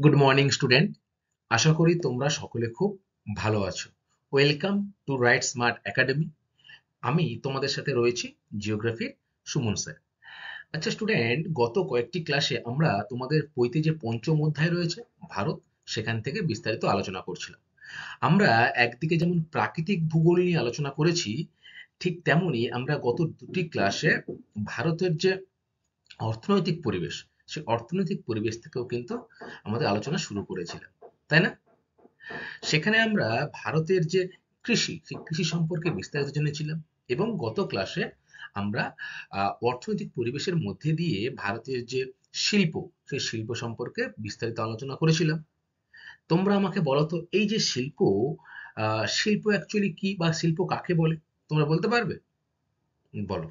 Good morning student. আশা করি তোমরা সকলে খুব ভালো আছো। Welcome to right smart academy. আমি তোমাদের সাথে রয়েছি জিওগ্রাফির সুমন স্যার। আচ্ছা স্টুডেন্ট, গত কয়েকটি ক্লাসে আমরা তোমাদের বইতে যে পঞ্চম অধ্যায় রয়েছে ভারত, সেখান থেকে বিস্তারিত আলোচনা করছিলাম। আমরা একদিকে যেমন প্রাকৃতিক ভূগোল নিয়ে আলোচনা করেছি, ঠিক তেমনি আমরা গত দুটি ক্লাসে ভারতের যে অর্থনৈতিক পরিবেশ, সেই অর্থনৈতিক পরিবেশ থেকেও কিন্তু আমাদের আলোচনা শুরু করেছিলাম, তাই না? সেখানে আমরা ভারতের যে কৃষি, সেই কৃষি সম্পর্কে বিস্তারিত জেনেছিলাম। এবং গত ক্লাসে আমরা অর্থনৈতিক পরিবেশের মধ্যে দিয়ে ভারতের যে শিল্প, সেই শিল্প সম্পর্কে বিস্তারিত আলোচনা করেছিলাম। তোমরা আমাকে বলো তো, এই যে শিল্প, শিল্প অ্যাকচুয়ালি কি বা শিল্প কাকে বলে? তোমরা বলতে পারবে? বলো।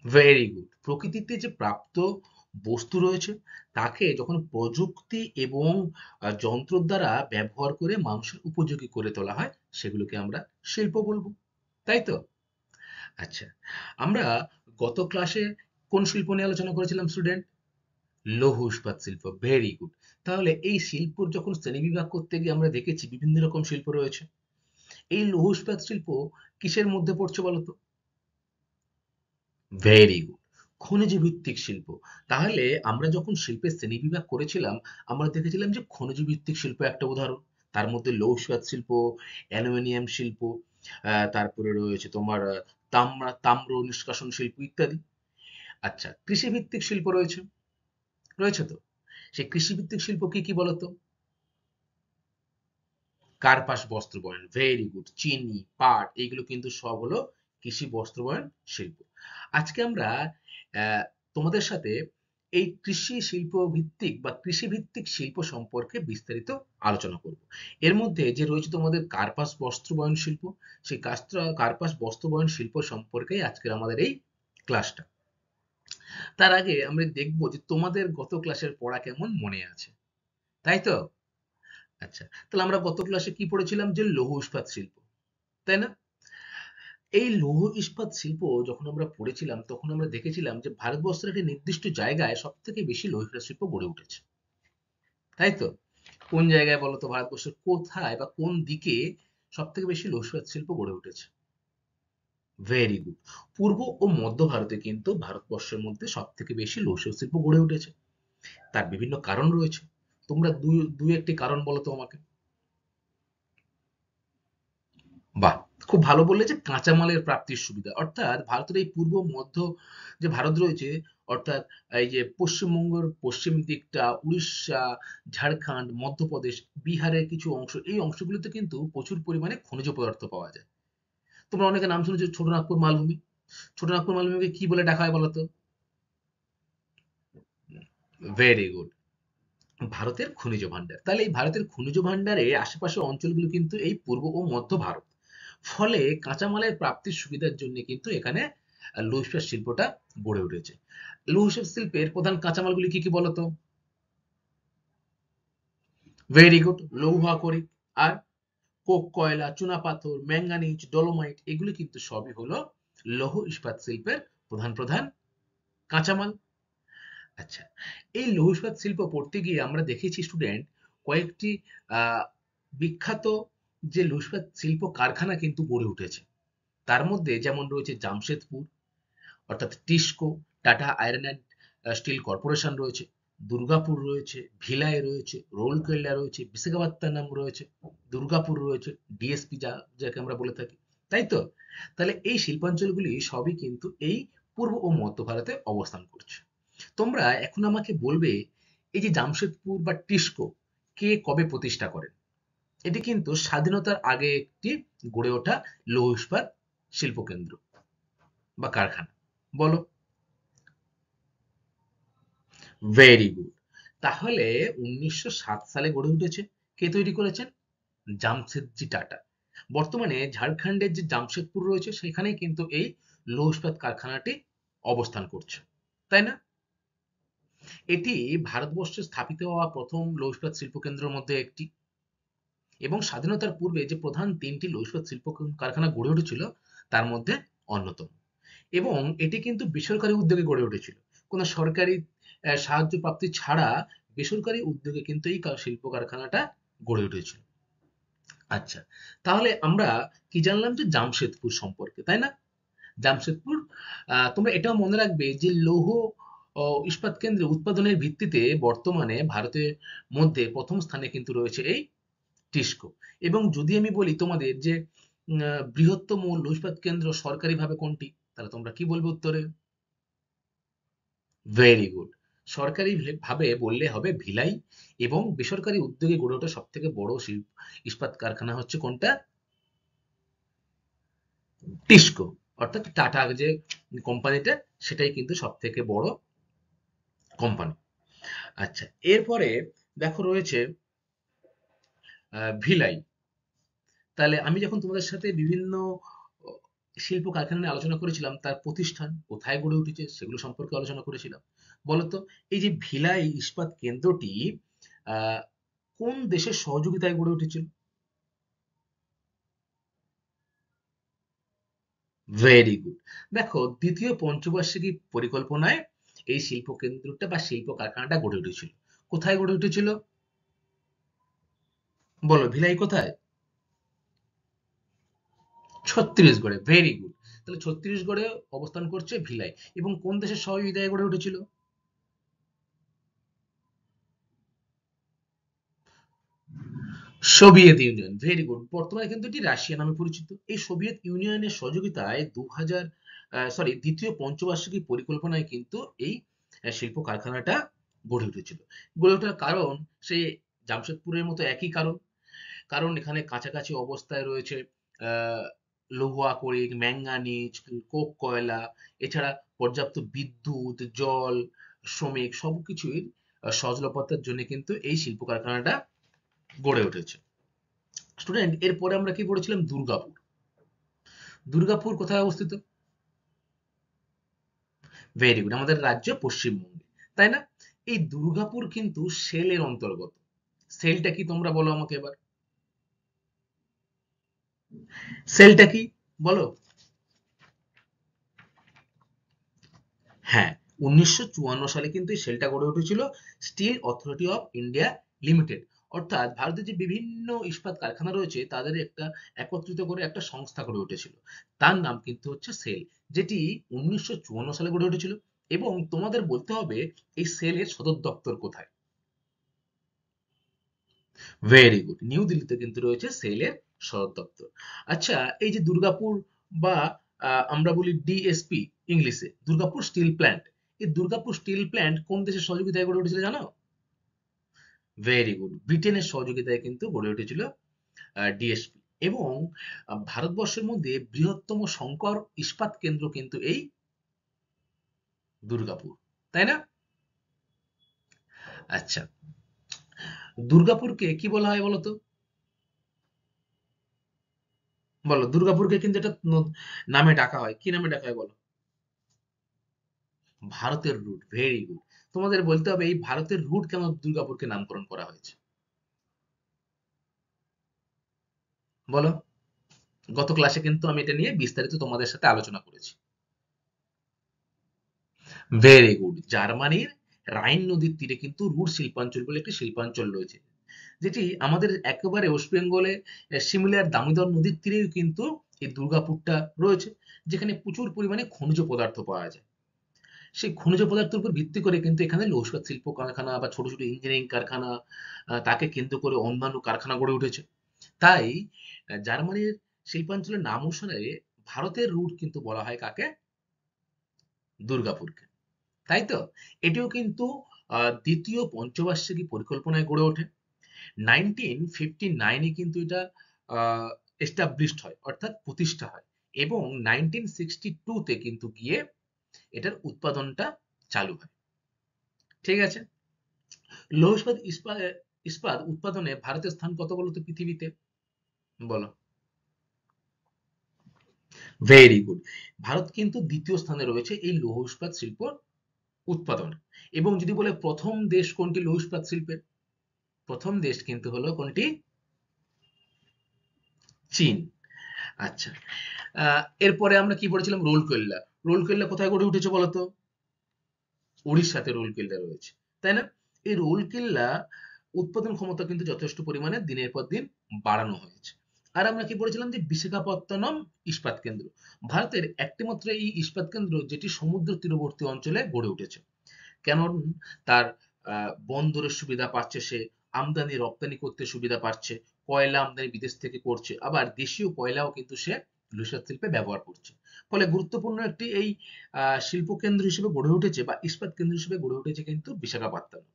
Very good. প্রকৃতিতে যে প্রাপ্ত বস্তু রয়েছে, তাকে যখন প্রযুক্তি এবং যন্ত্র দ্বারা ব্যবহার করে মানুষের উপযোগী করে তোলা হয়, সেগুলোকে আমরা শিল্প বলবো, তাই তো? আচ্ছা, আমরা গত ক্লাসে কোন শিল্প নিয়ে আলোচনা করেছিলাম স্টুডেন্ট? লৌহ ইস্পাত শিল্প। Very good. তাহলে এই শিল্পর যখন শ্রেণীবিভাগ করতে গিয়ে আমরা দেখেছি বিভিন্ন রকম শিল্প রয়েছে। এই লৌহ ইস্পাত শিল্প কিসের মধ্যে পড়ছে বলতো? Very good. খনিজ ভিত্তিক শিল্প। তাহলে আমরা যখন শিল্পের শ্রেণীবিভাগ করেছিলাম, আমরা দেখেছিলাম যে খনিজ ভিত্তিক শিল্প একটা উদাহরণ। তার মধ্যে লৌহ ইস্পাত শিল্প, অ্যালুমিনিয়াম শিল্প, তারপরে রয়েছে তোমার তাম্র নিষ্কাশন শিল্প ইত্যাদি। আচ্ছা, কৃষিভিত্তিক শিল্প রয়েছে, রয়েছে তো? সেই কৃষিভিত্তিক শিল্প কি কি বলতো? কার্পাস বস্ত্র বয়ন। Very good. চিনি, পাট, এগুলো কিন্তু সব হলো কৃষি বস্ত্র বয়ন শিল্প। আজকে আমরা আহ, তোমাদের সাথে এই কৃষি শিল্প ভিত্তিক বা কৃষি ভিত্তিক শিল্প সম্পর্কে বিস্তারিত আলোচনা করব। এর মধ্যে যে রয়েছে তোমাদের কার্পাস বস্ত্র বয়ন শিল্প, সেই কার্পাস বস্ত্র বয়ন শিল্প সম্পর্কেই আজকের আমাদের এই ক্লাসটা। তার আগে আমরা দেখব যে তোমাদের গত ক্লাসের পড়া কেমন মনে আছে, তাই তো? আচ্ছা, তাহলে আমরা গত ক্লাসে কি পড়েছিলাম? যে লৌহ ইস্পাত শিল্প, তাই না? এই লৌহ ইস্পাত শিল্প যখন আমরা পড়েছিলাম, তখন আমরা দেখেছিলাম যে ভারতবর্ষের একটি নির্দিষ্ট জায়গায় সব থেকে বেশি লৌহ ইস্পাত শিল্প গড়ে উঠেছে, তাই তো? কোন জায়গায় বলতো? ভারতবর্ষের কোথায় বা কোন দিকে সব থেকে বেশি লৌহ ইস্পাত শিল্প গড়ে উঠেছে? Very good. পূর্ব ও মধ্য ভারতে কিন্তু ভারতবর্ষের মধ্যে সব থেকে বেশি লৌহ ইস্পাত শিল্প গড়ে উঠেছে। তার বিভিন্ন কারণ রয়েছে। তোমরা দুই একটি কারণ বলো তো আমাকে। বাহ! খুব ভালো বললে যে কাঁচামালের প্রাপ্তির সুবিধা। অর্থাৎ ভারতের এই পূর্ব মধ্য যে ভারত রয়েছে, অর্থাৎ এই যে পশ্চিমবঙ্গের পশ্চিম দিকটা, উড়িষ্যা, ঝাড়খণ্ড, মধ্যপ্রদেশ, বিহারের কিছু অংশ, এই অংশগুলোতে কিন্তু প্রচুর পরিমাণে খনিজ পদার্থ পাওয়া যায়। তোমরা অনেকে নাম শুনেছো ছোটনাগপুর মালভূমি। ছোটনাগপুর মালভূমিকে কি বলে ডাকা হয় বলো তো? Very good. ভারতের খনিজ ভাণ্ডার। তাহলে এই ভারতের খনিজ ভাণ্ডারে আশেপাশের অঞ্চলগুলো কিন্তু এই পূর্ব ও মধ্য ভারত। ফলে কাঁচামালের প্রাপ্তির সুবিধার জন্য কিন্তু এখানে লৌহ ইস্পাত শিল্পটা গড়ে উঠেছে। লৌহ ইস্পাত শিল্পের প্রধান কাঁচামালগুলি কি কি বলতো? Very good. লৌহ আকরিক, আর কোক কয়লা, চুনাপাথর, ম্যাঙ্গানিজ, ডলোমাইট, এগুলি কিন্তু সবই হলো লৌহ ইস্পাত শিল্পের প্রধান প্রধান কাঁচামাল। আচ্ছা, এই লৌহ ইস্পাত শিল্প পড়তে গিয়ে আমরা দেখেছি স্টুডেন্ট, কয়েকটি বিখ্যাত যে লৌহ ইস্পাত শিল্প কারখানা কিন্তু গড়ে উঠেছে। তার মধ্যে যেমন রয়েছে জামশেদপুর, অর্থাৎ TISCO, Tata iron and steel corporation রয়েছে, দুর্গাপুর রয়েছে, ভিলাই রয়েছে, রৌরকেল্লা রয়েছে, বিশাখাপত্তনম রয়েছে, দুর্গাপুর রয়েছে, ডিএসপি যাকে আমরা বলে থাকি, তাই তো? তাহলে এই শিল্পাঞ্চলগুলি সবই কিন্তু এই পূর্ব ও মধ্য ভারতে অবস্থান করছে। তোমরা এখন আমাকে বলবে, এই যে জামশেদপুর বা টিস্কো কে কবে প্রতিষ্ঠা করেন? এটি কিন্তু স্বাধীনতার আগে একটি গড়ে ওঠা লৌহ ইস্পাত শিল্পকেন্দ্র বা কারখানা। বলো। Very good. তাহলে 1907 সালে গড়ে উঠেছে। কে তৈরি করেছেন? জামশেদজি টাটা। বর্তমানে ঝাড়খণ্ডের যে জামশেদপুর রয়েছে, সেখানেই কিন্তু এই লৌহ ইস্পাত কারখানাটি অবস্থান করছে, তাই না? এটি ভারতবর্ষে স্থাপিত হওয়া প্রথম লৌহ ইস্পাত শিল্পকেন্দ্রের মধ্যে একটি, এবং স্বাধীনতার পূর্বে যে প্রধান তিনটি লৌহ ইস্পাত শিল্প কারখানা গড়ে উঠেছিল, তার মধ্যে অন্যতম। এবং এটি কিন্তু বেসরকারি উদ্যোগে গড়ে উঠেছিল। কোনো সরকারি সাহায্য প্রাপ্তি ছাড়া বেসরকারি উদ্যোগে কিন্তু এই শিল্প কারখানাটা গড়ে উঠেছিল। আচ্ছা, তাহলে আমরা কি জানলাম যে জামশেদপুর সম্পর্কে, তাই না? জামশেদপুর, তোমরা এটাও মনে রাখবে যে লৌহ ইস্পাত কেন্দ্রে উৎপাদনের ভিত্তিতে বর্তমানে ভারতের মধ্যে প্রথম স্থানে কিন্তু রয়েছে এই টিস্কো। এবং যদি আমি বলি তোমাদের যে বৃহত্তম লৌহ ইস্পাত কেন্দ্র সরকারিভাবে কোনটি, তাহলে তোমরা কি বলবে উত্তরে? Very good. সরকারি ভাবে বললে হবে ভিলাই, এবং বেসরকারি উদ্যোগে গড়ে ওঠা সব থেকে বড় ইস্পাত কারখানা হচ্ছে কোনটা? টিস্কো। অর্থাৎ টাটা যে কোম্পানিটা, সেটাই কিন্তু সব থেকে বড় কোম্পানি। আচ্ছা, এরপরে দেখো রয়েছে ভিলাই। তাহলে আমি যখন তোমাদের সাথে বিভিন্ন শিল্প কারখানা নিয়ে আলোচনা করেছিলাম, তার প্রতিষ্ঠান কোথায় গড়ে উঠেছে সেগুলো সম্পর্কে আলোচনা করেছিলাম। বলতো এই যে ভিলাই ইস্পাত কেন্দ্রটি আহ, কোন দেশের সহযোগিতায় গড়ে উঠেছিল? Very good. দেখো, দ্বিতীয় পঞ্চবার্ষিকী পরিকল্পনায় এই শিল্প কেন্দ্রটা বা শিল্প কারখানাটা গড়ে উঠেছিল। কোথায় গড়ে উঠেছিল? বলো, ভিলাই কোথায়? ছত্তিশগড়ে। Very good. তাহলে ছত্তিশগড়ে অবস্থান করছে ভিলাই, এবং কোন দেশের সহযোগিতায় গড়ে উঠেছিল? Soviet union. Very good. বর্তমানে কিন্তু এটি রাশিয়া নামে পরিচিত। এই সোভিয়েত ইউনিয়নের সহযোগিতায় দ্বিতীয় পঞ্চবার্ষিকী পরিকল্পনায় কিন্তু এই শিল্প কারখানাটা গড়ে উঠেছিল। গড়ে ওঠার কারণ সেই জামশেদপুরের মতো একই কারণ। কারণ এখানে কাছাকাছি অবস্থায় রয়েছে আহ লৌহ আকরিক, ম্যাঙ্গানিজ, কোক কয়লা, এছাড়া পর্যাপ্ত বিদ্যুৎ, জল, শ্রমিক সবকিছুই সহজলভ্যতার জন্য কিন্তু এই শিল্প কারখানাটা গড়ে উঠেছে। স্টুডেন্ট, এরপরে আমরা কি পড়েছিলাম? দুর্গাপুর। দুর্গাপুর কোথায় অবস্থিত? ভেরি গুড, আমাদের রাজ্য পশ্চিমবঙ্গে, তাই না? এই দুর্গাপুর কিন্তু সেলের অন্তর্গত। সেলটা কি তোমরা বলো আমাকে এবার? সেলটা কি বলো? হ্যাঁ, 1954 সালে কিন্তু এই সেলটা গড়ে উঠেছিল, steel authority of India limited. অর্থাৎ ভারতের যে বিভিন্ন ইস্পাত কারখানা রয়েছে তাদের একটা একত্রিত করে একটা সংস্থা গড়ে উঠেছিল। তার নাম কিন্তু হচ্ছে সেল, যেটি 1954 সালে গড়ে উঠেছিল। এবং তোমাদের বলতে হবে এই সেলের সদর দপ্তর কোথায়। ভেরি গুড, নিউ দিল্লিতে কিন্তু রয়েছে সেলের সদর দপ্তর। আচ্ছা, এই যে দুর্গাপুর বা আমরা বলি ডিএসপি ইংলিশে, দুর্গাপুর স্টিল প্ল্যান্ট, এই দুর্গাপুর স্টিল প্ল্যান্ট কোন দেশের সহযোগিতায় গড়ে উঠেছিল জানো? ভেরি গুড, ব্রিটেনের সহযোগিতায় কিন্তু গড়ে উঠেছিল ডিএসপি। এবং ভারতবর্ষের মধ্যে বৃহত্তম সংকর ইস্পাত কেন্দ্র কিন্তু এই দুর্গাপুর, তাই না? আচ্ছা, দুর্গাপুরকে কি বলা হয় বলো তো? বলো, দুর্গাপুরকে কিন্তু একটা নামে ডাকা হয়, কি নামে ডাকা হয় বলো? ভারতের রুট। Very good. তোমাদের বলতে হবে এই ভারতের রুট কেন দুর্গাপুরকে নামকরণ করা হয়েছে, বলো। গত ক্লাসে কিন্তু আমি এটা নিয়ে বিস্তারিত তোমাদের সাথে আলোচনা করেছি। Very good. জার্মানির রাইন নদীর তীরে কিন্তু রুট শিল্পাঞ্চল বলে একটি শিল্পাঞ্চল রয়েছে, যেটি আমাদের একেবারে ওয়েস্ট বেঙ্গলে সিমিলার দামোদর নদীর তীরেও কিন্তু এই দুর্গাপুরটা রয়েছে, যেখানে প্রচুর পরিমাণে খনিজ পদার্থ পাওয়া যায়। সেই খনিজ পদার্থের উপর ভিত্তি করে কিন্তু এখানে লৌহ ইস্পাত শিল্প কারখানা বা ছোট ছোট ইঞ্জিনিয়ারিং কারখানা, তাকে কেন্দ্র করে অন্যান্য কারখানা গড়ে উঠেছে। তাই জার্মানির শিল্পাঞ্চলের নাম অনুসারে ভারতের রুট কিন্তু বলা হয় কাকে? দুর্গাপুরকে, তাই তো? এটিও কিন্তু দ্বিতীয় পঞ্চবার্ষিকী পরিকল্পনায় গড়ে ওঠে। 1959 কিন্তু এটা এস্টাবলিশড হয়, অর্থাৎ প্রতিষ্ঠা হয়। এবং 1962 তে কিন্তু গিয়ে এটার উৎপাদনটা চালু হয়। ঠিক আছে? লৌহ ইস্পাত উৎপাদনে ভারতের স্থান কত বলো তো পৃথিবীতে? বলো। Very good. ভারত কিন্তু দ্বিতীয় স্থানে রয়েছে এই লৌহ ইস্পাত শিল্প উৎপাদনে। এবং যদি বলে প্রথম দেশ কোনটি লৌহ ইস্পাত শিল্পের, প্রথম দেশ কিন্তু হলো কোনটি? চীন। আচ্ছা, এরপরে আমরা কি পড়েছিলাম? রোলকেল্লা। রোলকেল্লা কোথায় গড়ে উঠেছে বলতো? উড়িষ্যাতে রৌরকেল্লা রয়েছে, তাই না? এই রৌরকেল্লা উৎপাদন ক্ষমতা কিন্তু যথেষ্ট পরিমাণে দিনের পর দিন বাড়ানো হয়েছে। আর আমরা কি বলেছিলাম যে বিশাখাপত্তনম ইস্পাত কেন্দ্র, ভারতের একটি মাত্র এই ইস্পাত কেন্দ্র যেটি সমুদ্র তীরবর্তী অঞ্চলে গড়ে উঠেছে। কেমন? তার বন্দরের সুবিধা পাচ্ছে সে, আমদানি রপ্তানি করতে সুবিধা পাচ্ছে, কয়লা আমদানি বিদেশ থেকে করছে, আবার দেশীয় কয়লাও কিন্তু সে ইস্পাত শিল্পে ব্যবহার করছে। ফলে গুরুত্বপূর্ণ একটি এই শিল্প কেন্দ্র হিসেবে গড়ে উঠেছে বা ইস্পাত কেন্দ্র হিসেবে গড়ে উঠেছে কিন্তু বিশাখাপত্তনম।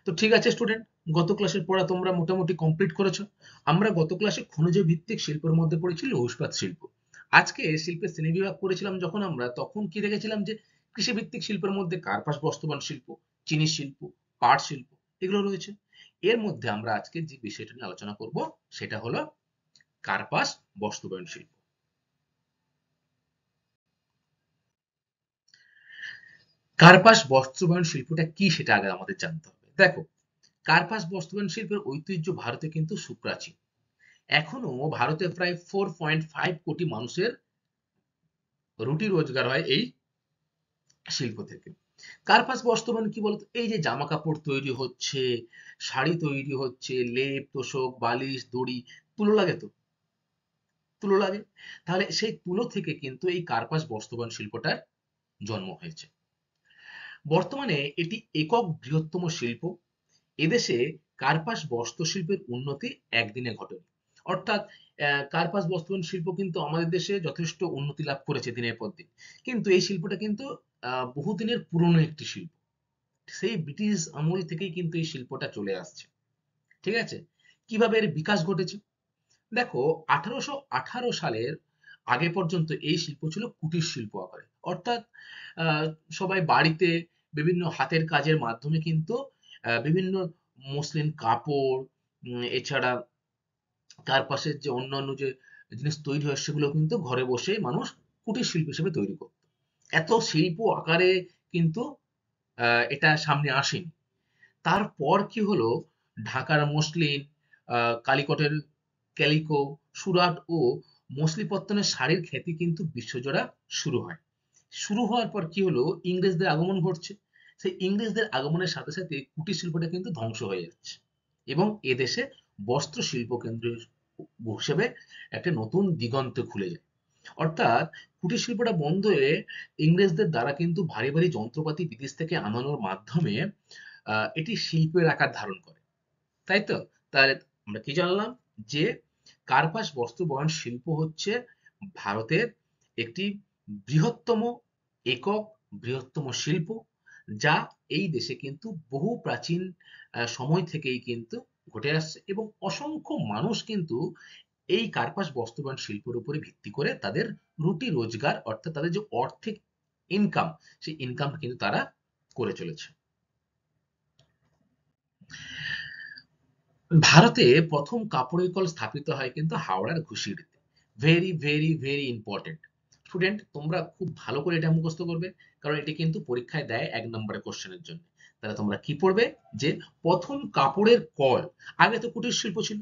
তো ঠিক আছে স্টুডেন্ট, গত ক্লাসের পড়া তোমরা মোটামুটি কমপ্লিট করেছো। আমরা গত ক্লাসে খনিজ ভিত্তিক শিল্পের মধ্যে পড়েছি লৌহ ইস্পাত শিল্প। আজকে শিল্পের শ্রেণীবিভাগ করেছিলাম যখন আমরা, তখন কি দেখেছিলাম যে কৃষিভিত্তিক শিল্পের মধ্যে কার্পাস বস্ত্রবান শিল্প, চিনি শিল্প, পাট শিল্প এগুলো রয়েছে। এর মধ্যে আমরা আজকে যে বিষয়টা নিয়ে আলোচনা করব সেটা হলো কার্পাস বস্ত্রবান শিল্প। কার্পাস বস্ত্রবান শিল্পটা কি সেটা আগে আমাদের জানতে হবে। দেখো, কার্পাস বস্ত্রবান শিল্পের ঐতিহ্য ভারতে কিন্তু সুপ্রাচীন। এখনো ভারতে প্রায় 4.5 কোটি মানুষের রুটি রোজগার হয় এই শিল্প থেকে। কার্পাস বস্ত্রবান কি বলতো? এই যে জামা কাপড় তৈরি হচ্ছে, শাড়ি তৈরি হচ্ছে, লেপ তোশক বালিশ দড়ি, তুলো লাগে তো, তুলো লাগে। তাহলে সেই তুলো থেকে কিন্তু এই কার্পাস বস্ত্রবান শিল্পটার জন্ম হয়েছে। বর্তমানে এটি একক বৃহত্তম শিল্প। এদেশে কার্পাস বস্ত্র শিল্পের উন্নতি একদিনে ঘটেনি। অর্থাৎ কার্পাস বস্ত্রবান শিল্প কিন্তু আমাদের দেশে যথেষ্ট উন্নতি লাভ করেছে দিনের পর দিন, কিন্তু এই শিল্পটা কিন্তু বহুদিনের পুরনো একটি শিল্প। সেই ব্রিটিশ আমল থেকেই কিন্তু এই শিল্পটা চলে আসছে। ঠিক আছে? কিভাবে এর বিকাশ ঘটেছে? দেখো, 1818 সালের আগে পর্যন্ত এই শিল্প ছিল কুটির শিল্প আকারে। অর্থাৎ আহ, সবাই বাড়িতে বিভিন্ন হাতের কাজের মাধ্যমে কিন্তু বিভিন্ন মসলিন কাপড়, এছাড়া কার্পাসের যে অন্যান্য যে জিনিস তৈরি হয় সেগুলো কিন্তু ঘরে বসে মানুষ কুটির শিল্প হিসেবে তৈরি করত। এত শিল্প আকারে কিন্তু এটা সামনে আসেনি। তারপর কি হলো, ঢাকার মসলিন, কালিকটের ক্যালিকো, সুরাট ও মছলিপত্তনের শাড়ির খ্যাতি কিন্তু বিশ্বজোড়া শুরু হয়। শুরু হওয়ার পর কি হলো, ইংরেজদের আগমন ঘটছে। সেই ইংরেজদের আগমনের সাথে সাথে কুটির শিল্পটা কিন্তু ধ্বংস হয়ে যাচ্ছে এবং এদেশে বস্ত্র শিল্প কেন্দ্র হিসেবে একটা নতুন দিগন্ত খুলে যায়। অর্থাৎ কুটির শিল্পটা বন্ধ হয়ে ইংরেজদের দ্বারা কিন্তু ভারী ভারী যন্ত্রপাতি বিদেশ থেকে আনানোর মাধ্যমে এটি শিল্পের আকার ধারণ করে। তাই তো? তাহলে আমরা কি জানলাম যে কার্পাস বস্ত্র বয়ন শিল্প হচ্ছে ভারতের একটি বৃহত্তম একক বৃহত্তম শিল্প, যা এই দেশে কিন্তু বহু প্রাচীন সময় থেকেই কিন্তু ঘটে আসছে এবং অসংখ্য মানুষ কিন্তু এই কার্পাস বস্ত্র বয়ন শিল্পের উপরে ভিত্তি করে তাদের রুটি রোজগার, অর্থাৎ তাদের যে আর্থিক ইনকাম, সেই ইনকাম কিন্তু তারা করে চলেছে। ভারতে প্রথম কাপড়ের কল স্থাপিত হয় কিন্তু হাওড়ার ঘুষিড়িতে। Very very very important. Student, তোমরা খুব ভালো করে এটা মুখস্থ করবে, কারণ এটি কিন্তু পরীক্ষায় দেয় 1 নম্বরের কোশ্চেনের জন্য। তাহলে তোমরা কি পড়বে যে প্রথম কাপড়ের কল, আগে তো কুটির শিল্প ছিল,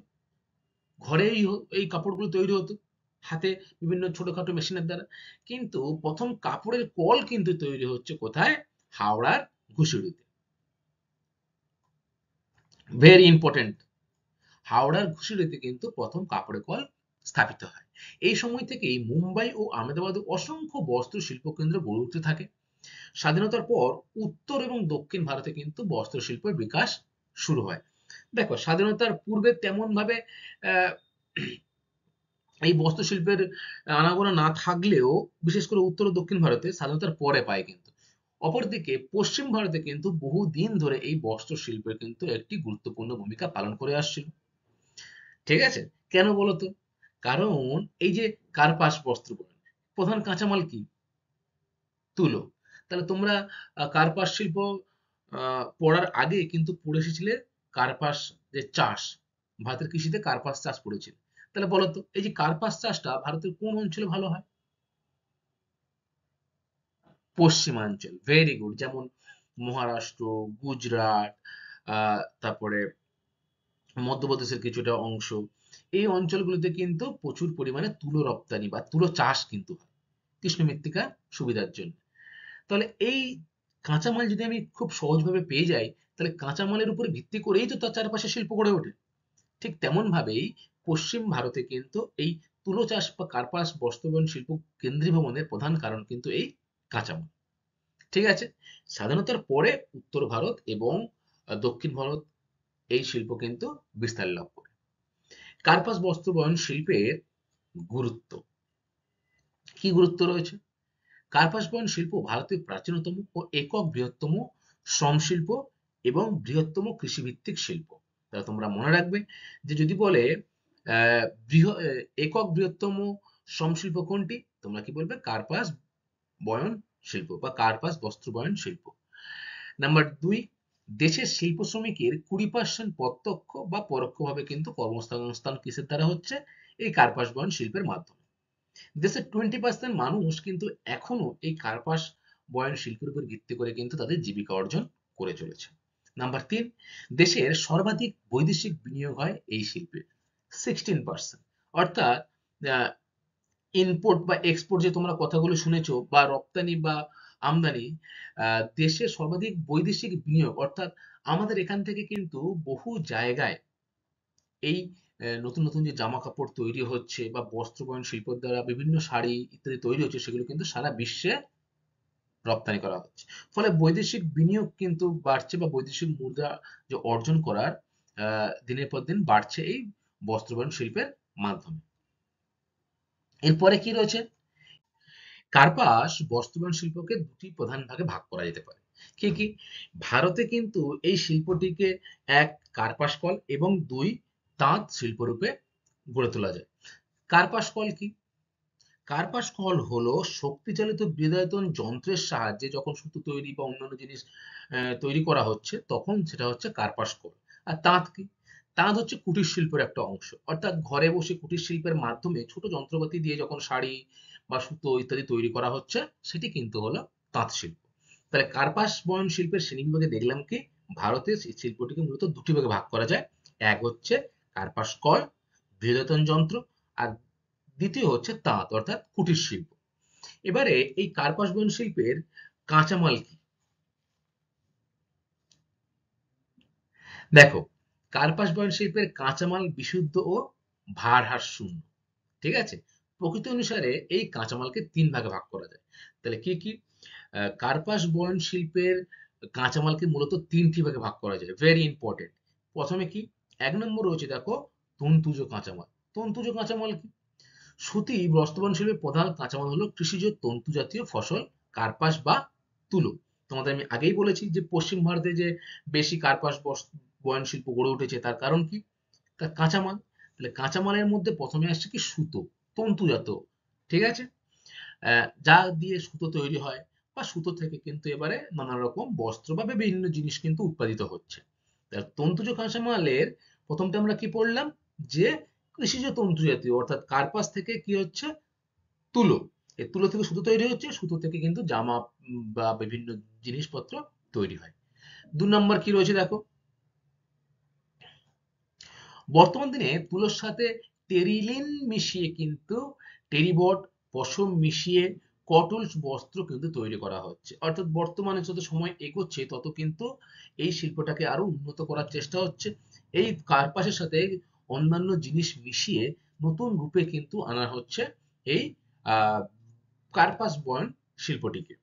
ঘরেই এই কাপড়গুলো তৈরি হতো হাতে বিভিন্ন ছোটখাটো মেশিনের দ্বারা, কিন্তু প্রথম কাপড়ের কল কিন্তু তৈরি হচ্ছে কোথায়? হাওড়ার ঘুষিড়িতে। Very important. হাওড়ার ঘুষিড়িতে কিন্তু প্রথম কাপড়ের কল স্থাপিত হয়। এই সময় থেকেই মুম্বাই ও আহমেদাবাদে অসংখ্য বস্ত্র শিল্প কেন্দ্র গড়ে উঠতে থাকে। স্বাধীনতার পর উত্তর এবং দক্ষিণ ভারতে কিন্তু বস্ত্র শিল্পের বিকাশ শুরু হয়। দেখো, স্বাধীনতার পূর্বে তেমন ভাবে আহ, এই বস্ত্র শিল্পের আনাগোনা না থাকলেও বিশেষ করে উত্তর ও দক্ষিণ ভারতে স্বাধীনতার পরে পায় কিন্তু। অপরদিকে পশ্চিম ভারতে কিন্তু বহুদিন ধরে এই বস্ত্র শিল্পের কিন্তু একটি গুরুত্বপূর্ণ ভূমিকা পালন করে আসছিল। ঠিক আছে? কেন বলতো? কারণ এই যে কার্পাস বস্ত্র বয়ন, প্রধান কাঁচামাল কি? তুলো। তাহলে তোমরা কার্পাস শিল্প পড়ার আগে কিন্তু পড়ে এসেছিলে কার্পাস যে চাষ, ভারতের কৃষিতে কার্পাস চাষ পড়েছিল। তাহলে বলো তো, এই যে কার্পাস চাষটা ভারতের কোন অঞ্চলে ভালো হয়? পশ্চিমাঞ্চল। Very good. যেমন মহারাষ্ট্র, গুজরাট, তারপরে মধ্যপ্রদেশের কিছুটা অংশ, এই অঞ্চলগুলোতে কিন্তু প্রচুর পরিমাণে তুলো রপ্তানি বা তুলো চাষ কিন্তু হয় কৃষ্ণ মৃত্তিকা সুবিধার জন্য। তাহলে এই কাঁচামাল যদি আমি খুব সহজভাবে পেয়ে যাই, তাহলে কাঁচামালের উপর ভিত্তি করেই তো তার চারপাশে শিল্প গড়ে ওঠে। ঠিক তেমন ভাবেই পশ্চিম ভারতে কিন্তু এই তুলো চাষ বা কার্পাস বস্ত্রবয়ন শিল্প কেন্দ্রীভবনের প্রধান কারণ কিন্তু এই কাঁচামাল। ঠিক আছে, স্বাধীনতার পরে উত্তর ভারত এবং দক্ষিণ ভারত এই শিল্প কিন্তু বিস্তার লাভ করে। কার্পাস বস্ত্রবয়ন শিল্পের গুরুত্ব, কি গুরুত্ব রয়েছে? কার্পাস বয়ন শিল্প ভারতের প্রাচীনতম ও একক বৃহত্তম শ্রম শিল্প এবং বৃহত্তম কৃষিভিত্তিক শিল্প। তাহলে তোমরা মনে রাখবে যে যদি বলে একক বৃহত্তম শ্রম শিল্প কোনটি, তোমরা কি বলবে? কার্পাস বয়ন শিল্প বা কার্পাস বস্ত্র বয়ন শিল্প। নাম্বার 2, দেশের শিল্প শ্রমিকের 20% প্রত্যক্ষ বা পরোক্ষভাবে কিন্তু কর্মসংস্থান কিসের দ্বারা হচ্ছে? এই কার্পাস বয়ন শিল্পের মাধ্যমে। দেশের 20% মানুষ কিন্তু এখনো এই কার্পাস বয়ন শিল্পের উপর ভিত্তি করে কিন্তু তাদের জীবিকা অর্জন করে চলেছে। নাম্বার 3, দেশের সর্বাধিক বৈদেশিক বিনিয়োগ হয় এই শিল্পে, 16%। অর্থাৎ ইম্পোর্ট বা এক্সপোর্ট যে তোমরা কথাগুলো শুনেছো, বা রপ্তানি বা আমদানি, দেশের সর্বাধিক বৈদেশিক বিনিয়োগ, অর্থাৎ আমাদের এখান থেকে কিন্তু বহু জায়গায় এই নতুন নতুন যে জামা কাপড় তৈরি হচ্ছে বা বস্ত্র বয়ন শিল্পের দ্বারা বিভিন্ন শাড়ি ইত্যাদি তৈরি হচ্ছে, সেগুলো কিন্তু সারা বিশ্বে রপ্তানি করা হচ্ছে। ফলে বৈদেশিক বিনিয়োগ কিন্তু বাড়ছে বা বৈদেশিক মুদ্রা যে অর্জন করার দিনের পর দিন বাড়ছে এই বস্ত্র বয়ন শিল্পের মাধ্যমে। এরপরে কি রয়েছে? কার্পাস বস্ত্রবয়ন শিল্পকে দুটি প্রধান ভাগে ভাগ করা যেতে পারে। কি কি? ভারতে কিন্তু এই শিল্পটিকে 1, কার্পাস কল এবং 2, তাঁত শিল্পরূপে গড়ে তোলা যায়। কার্পাস কল কি? কার্পাস কল হলো শক্তিচালিত বিদ্যুতায়তন যন্ত্রের সাহায্যে যখন সুতো তৈরি বা অন্যান্য জিনিস তৈরি করা হচ্ছে, তখন সেটা হচ্ছে কার্পাস কল। আর তাঁত কি? তাঁত হচ্ছে কুটির শিল্পের একটা অংশ, অর্থাৎ ঘরে বসে কুটির শিল্পের মাধ্যমে ছোট যন্ত্রপাতি দিয়ে যখন শাড়ি বা সুতো ইত্যাদি তৈরি করা হচ্ছে, সেটি কিন্তু হলো তাঁত শিল্প। তাহলে কার্পাস বয়ন শিল্পের শ্রেণীবিভাগে দেখলাম কি, ভারতে শিল্পটিকে মূলত দুটি ভাগে ভাগ করা যায়। এক হচ্ছে কার্পাস কল, বৃহদায়তন যন্ত্র, আর দ্বিতীয় হচ্ছে তাঁত অর্থাৎ কুটির শিল্প। এবারে এই কার্পাস বয়ন শিল্পের কাঁচামাল কি? দেখো, কার্পাস বয়ন শিল্পের কাঁচামাল বিশুদ্ধ ও ভারহার শূন্য। ঠিক আছে, প্রকৃতি অনুসারে এই কাঁচামালকে 3 ভাগে ভাগ করা যায়। তাহলে কি কি? কার্পাস বয়ন শিল্পের কাঁচামালকে মূলত 3টি ভাগে ভাগ করা যায়, ভেরি ইম্পর্টেন্ট। প্রথমে কি? 1 নম্বর রয়েছে, দেখো, তন্তুজ কাঁচামাল। তন্তুজ কাঁচামাল কি? সুতি বস্ত্রবয়ন শিল্পের প্রধান কাঁচামাল হলো কৃষিজ তন্তু জাতীয় ফসল, কার্পাস বা তুলো। তোমাদের আমি আগেই বলেছি যে পশ্চিম ভারতে যে বেশি কার্পাস বয়ন শিল্প গড়ে উঠেছে, তার কারণ কি? তার কাঁচামাল। তাহলে কাঁচামালের মধ্যে প্রথমে আসছে কি? সুতো, তন্তুজাত। ঠিক আছে, যা দিয়ে সুতো তৈরি হয়, বা সুতো থেকে কিন্তু এবারে নানা রকম বস্ত্র বা বিভিন্ন জিনিস কিন্তু উৎপাদিত হচ্ছে। তন্তুজ কাঁচামালের প্রথমটা আমরা কি পড়লাম? যে কৃষিজ তন্তু জাতীয়, অর্থাৎ কার্পাস থেকে কি হচ্ছে? তুলো। এই তুলো থেকে সুতো তৈরি হচ্ছে, সুতো থেকে কিন্তু জামা বা বিভিন্ন জিনিসপত্র তৈরি হয়। 2 নম্বর কি রয়েছে দেখো, বর্তমান দিনে তুলোর সাথে টেরিলিন মিশিয়ে কিন্তু টেরিবট, পশম মিশিয়ে কটন বস্ত্র কিন্তু তৈরি করা হচ্ছে। অর্থাৎ বর্তমানে যত সময় এগোচ্ছে তত কিন্তু এই শিল্পটাকে আরো উন্নত করার চেষ্টা হচ্ছে। এই কার্পাসের সাথে অন্যান্য জিনিস মিশিয়ে নতুন রূপে কিন্তু আনা হচ্ছে এই আহ কার্পাস বয়ন শিল্পটিকে।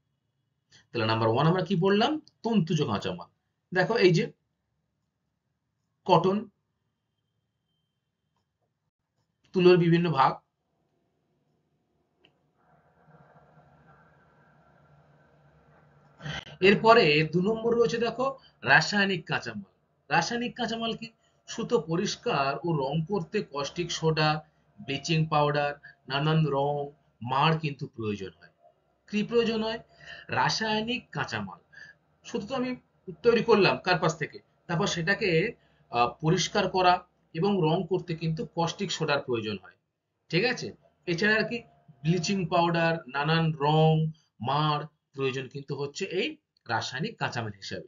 তাহলে নাম্বার 1 আমরা কি বললাম? তন্তুজ কাঁচামাল। দেখো এই যে কটন, তুলোর বিভিন্ন ভাগ। এরপরে 2 নম্বর রয়েছে, দেখো, রাসায়নিক কাঁচামাল। রাসায়নিক কাঁচামাল কি? সুতো পরিষ্কার ও রং করতে কস্টিক সোডা, ব্লিচিং পাউডার, নানান রং, মাড় কিন্তু প্রয়োজন হয়। কি প্রয়োজন হয়? রাসায়নিক কাঁচামাল। সুতো তো আমি তৈরি করলাম কার্পাস থেকে, তারপর সেটাকে পরিষ্কার করা এবং রং করতে কিন্তু কস্টিক সোডার প্রয়োজন হয়। ঠিক আছে, এছাড়া আর কি? ব্লিচিং পাউডার, নানান রং, মাড় প্রয়োজন কিন্তু হচ্ছে এই রাসায়নিক কাঁচামাল হিসাবে।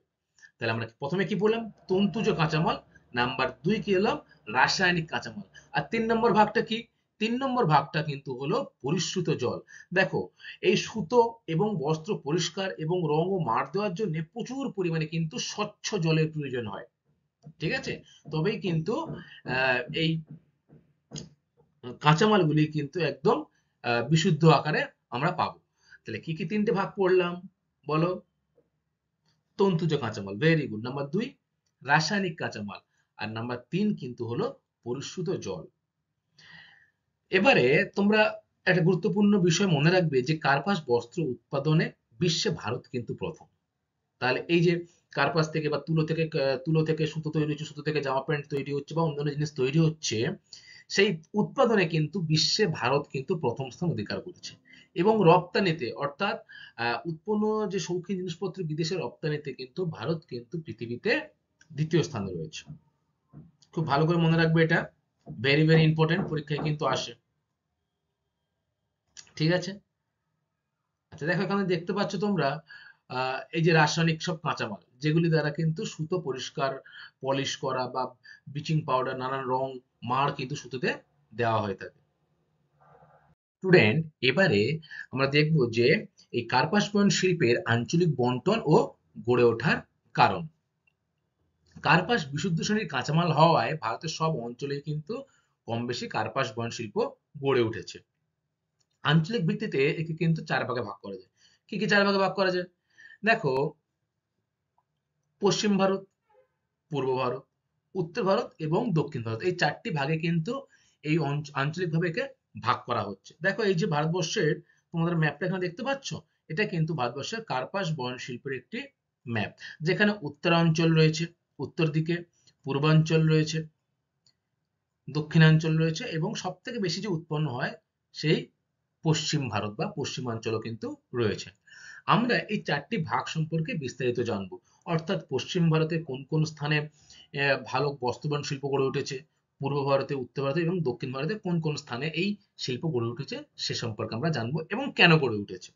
তাহলে আমরা প্রথমে কি বললাম? তন্তুজ কাঁচামাল। নাম্বার 2 কি হলাম? রাসায়নিক কাঁচামাল। আর 3 নম্বর ভাগটা কি? তিন নম্বর ভাগটা কিন্তু হলো পরিশ্রুত জল। দেখো, এই সুতো এবং বস্ত্র পরিষ্কার এবং রং ও মার দেওয়ার জন্য প্রচুর পরিমাণে কিন্তু স্বচ্ছ জলের প্রয়োজন হয়। ঠিক আছে, তবেই কিন্তু এই কাঁচামালগুলি কিন্তু একদম বিশুদ্ধ আকারে আমরা পাবো। তাহলে কি কি তিনটে ভাগ পড়লাম বলো? তন্তুজ কাঁচামাল, ভেরি গুড। নাম্বার 2 রাসায়নিক কাঁচামাল, আর নাম্বার 3 কিন্তু হলো পরিশ্রুত জল। এবারে তোমরা একটা গুরুত্বপূর্ণ বিষয় মনে রাখবে যে কার্পাস বস্ত্র উৎপাদনে বিশ্বে ভারত কিন্তু প্রথম। তাহলে এই যে কার্পাস থেকে বা তুলো থেকে সুতো তৈরি হচ্ছে, সুতো থেকে জামা প্যান্ট তৈরি হচ্ছে বা অন্যান্য জিনিস তৈরি হচ্ছে, সেই উৎপাদনে কিন্তু বিশ্বে ভারত কিন্তু প্রথম স্থান অধিকার করেছে। এবং রপ্তানিতে, অর্থাৎ উৎপন্ন যে শৌখিন জিনিসপত্র বিদেশে রপ্তানিতে কিন্তু ভারত কিন্তু পৃথিবীতে দ্বিতীয় স্থানে রয়েছে। খুব ভালো করে মনে রাখবে এটা, ভেরি ভেরি ইম্পর্টেন্ট, পরীক্ষায় কিন্তু আসে। ঠিক আছে, আচ্ছা দেখো এখানে দেখতে পাচ্ছ তোমরা এই যে রাসায়নিক সব কাঁচামাল যেগুলি দ্বারা কিন্তু সুতো পরিষ্কার, পলিশ করা বা ব্লিচিং পাউডার, নানান রং, মাড় কিন্তু সুতোতে দেওয়া হয়ে থাকে। স্টুডেন্ট, এবারে আমরা দেখব যে এই কার্পাস বয়ন শিল্পের আঞ্চলিক বন্টন ও গড়ে ওঠার কারণ। কার্পাস বিশুদ্ধ শ্রেণীর কাঁচামাল হওয়ায় ভারতের সব অঞ্চলে কিন্তু কম বেশি কার্পাস বয়ন শিল্প গড়ে উঠেছে। আঞ্চলিক ভিত্তিতে একে কিন্তু চার ভাগে ভাগ করা যায়। কি কি চার ভাগে ভাগ করা যায়? দেখো, পশ্চিম ভারত, পূর্ব ভারত, উত্তর ভারত এবং দক্ষিণ ভারত, এই চারটি ভাগে কিন্তু এই আঞ্চলিকভাবে একে ভাগ করা হচ্ছে। দেখো এই যে ভারতবর্ষের তোমাদের ম্যাপটা এখানে দেখতে পাচ্ছ, এটা কিন্তু ভারতবর্ষের কার্পাস বয়ন শিল্পের একটি ম্যাপ, যেখানে উত্তরাঞ্চল রয়েছে উত্তর দিকে, পূর্বাঞ্চল রয়েছে, দক্ষিণাঞ্চল রয়েছে এবং সব থেকে বেশি যে উৎপন্ন হয় সেই পশ্চিম ভারত বা পশ্চিমাঞ্চলও কিন্তু রয়েছে। আমরা এই চারটি ভাগ সম্পর্কে বিস্তারিত জানবো, অর্থাৎ পশ্চিম ভারতে কোন কোন স্থানে ভালো বস্ত্রবান শিল্প গড়ে উঠেছে, পূর্ব ভারতে, উত্তর ভারতে এবং দক্ষিণ ভারতে কোন কোন স্থানে এই শিল্প গড়ে উঠেছে সে সম্পর্কে আমরা জানবো এবং কেন গড়ে উঠেছে।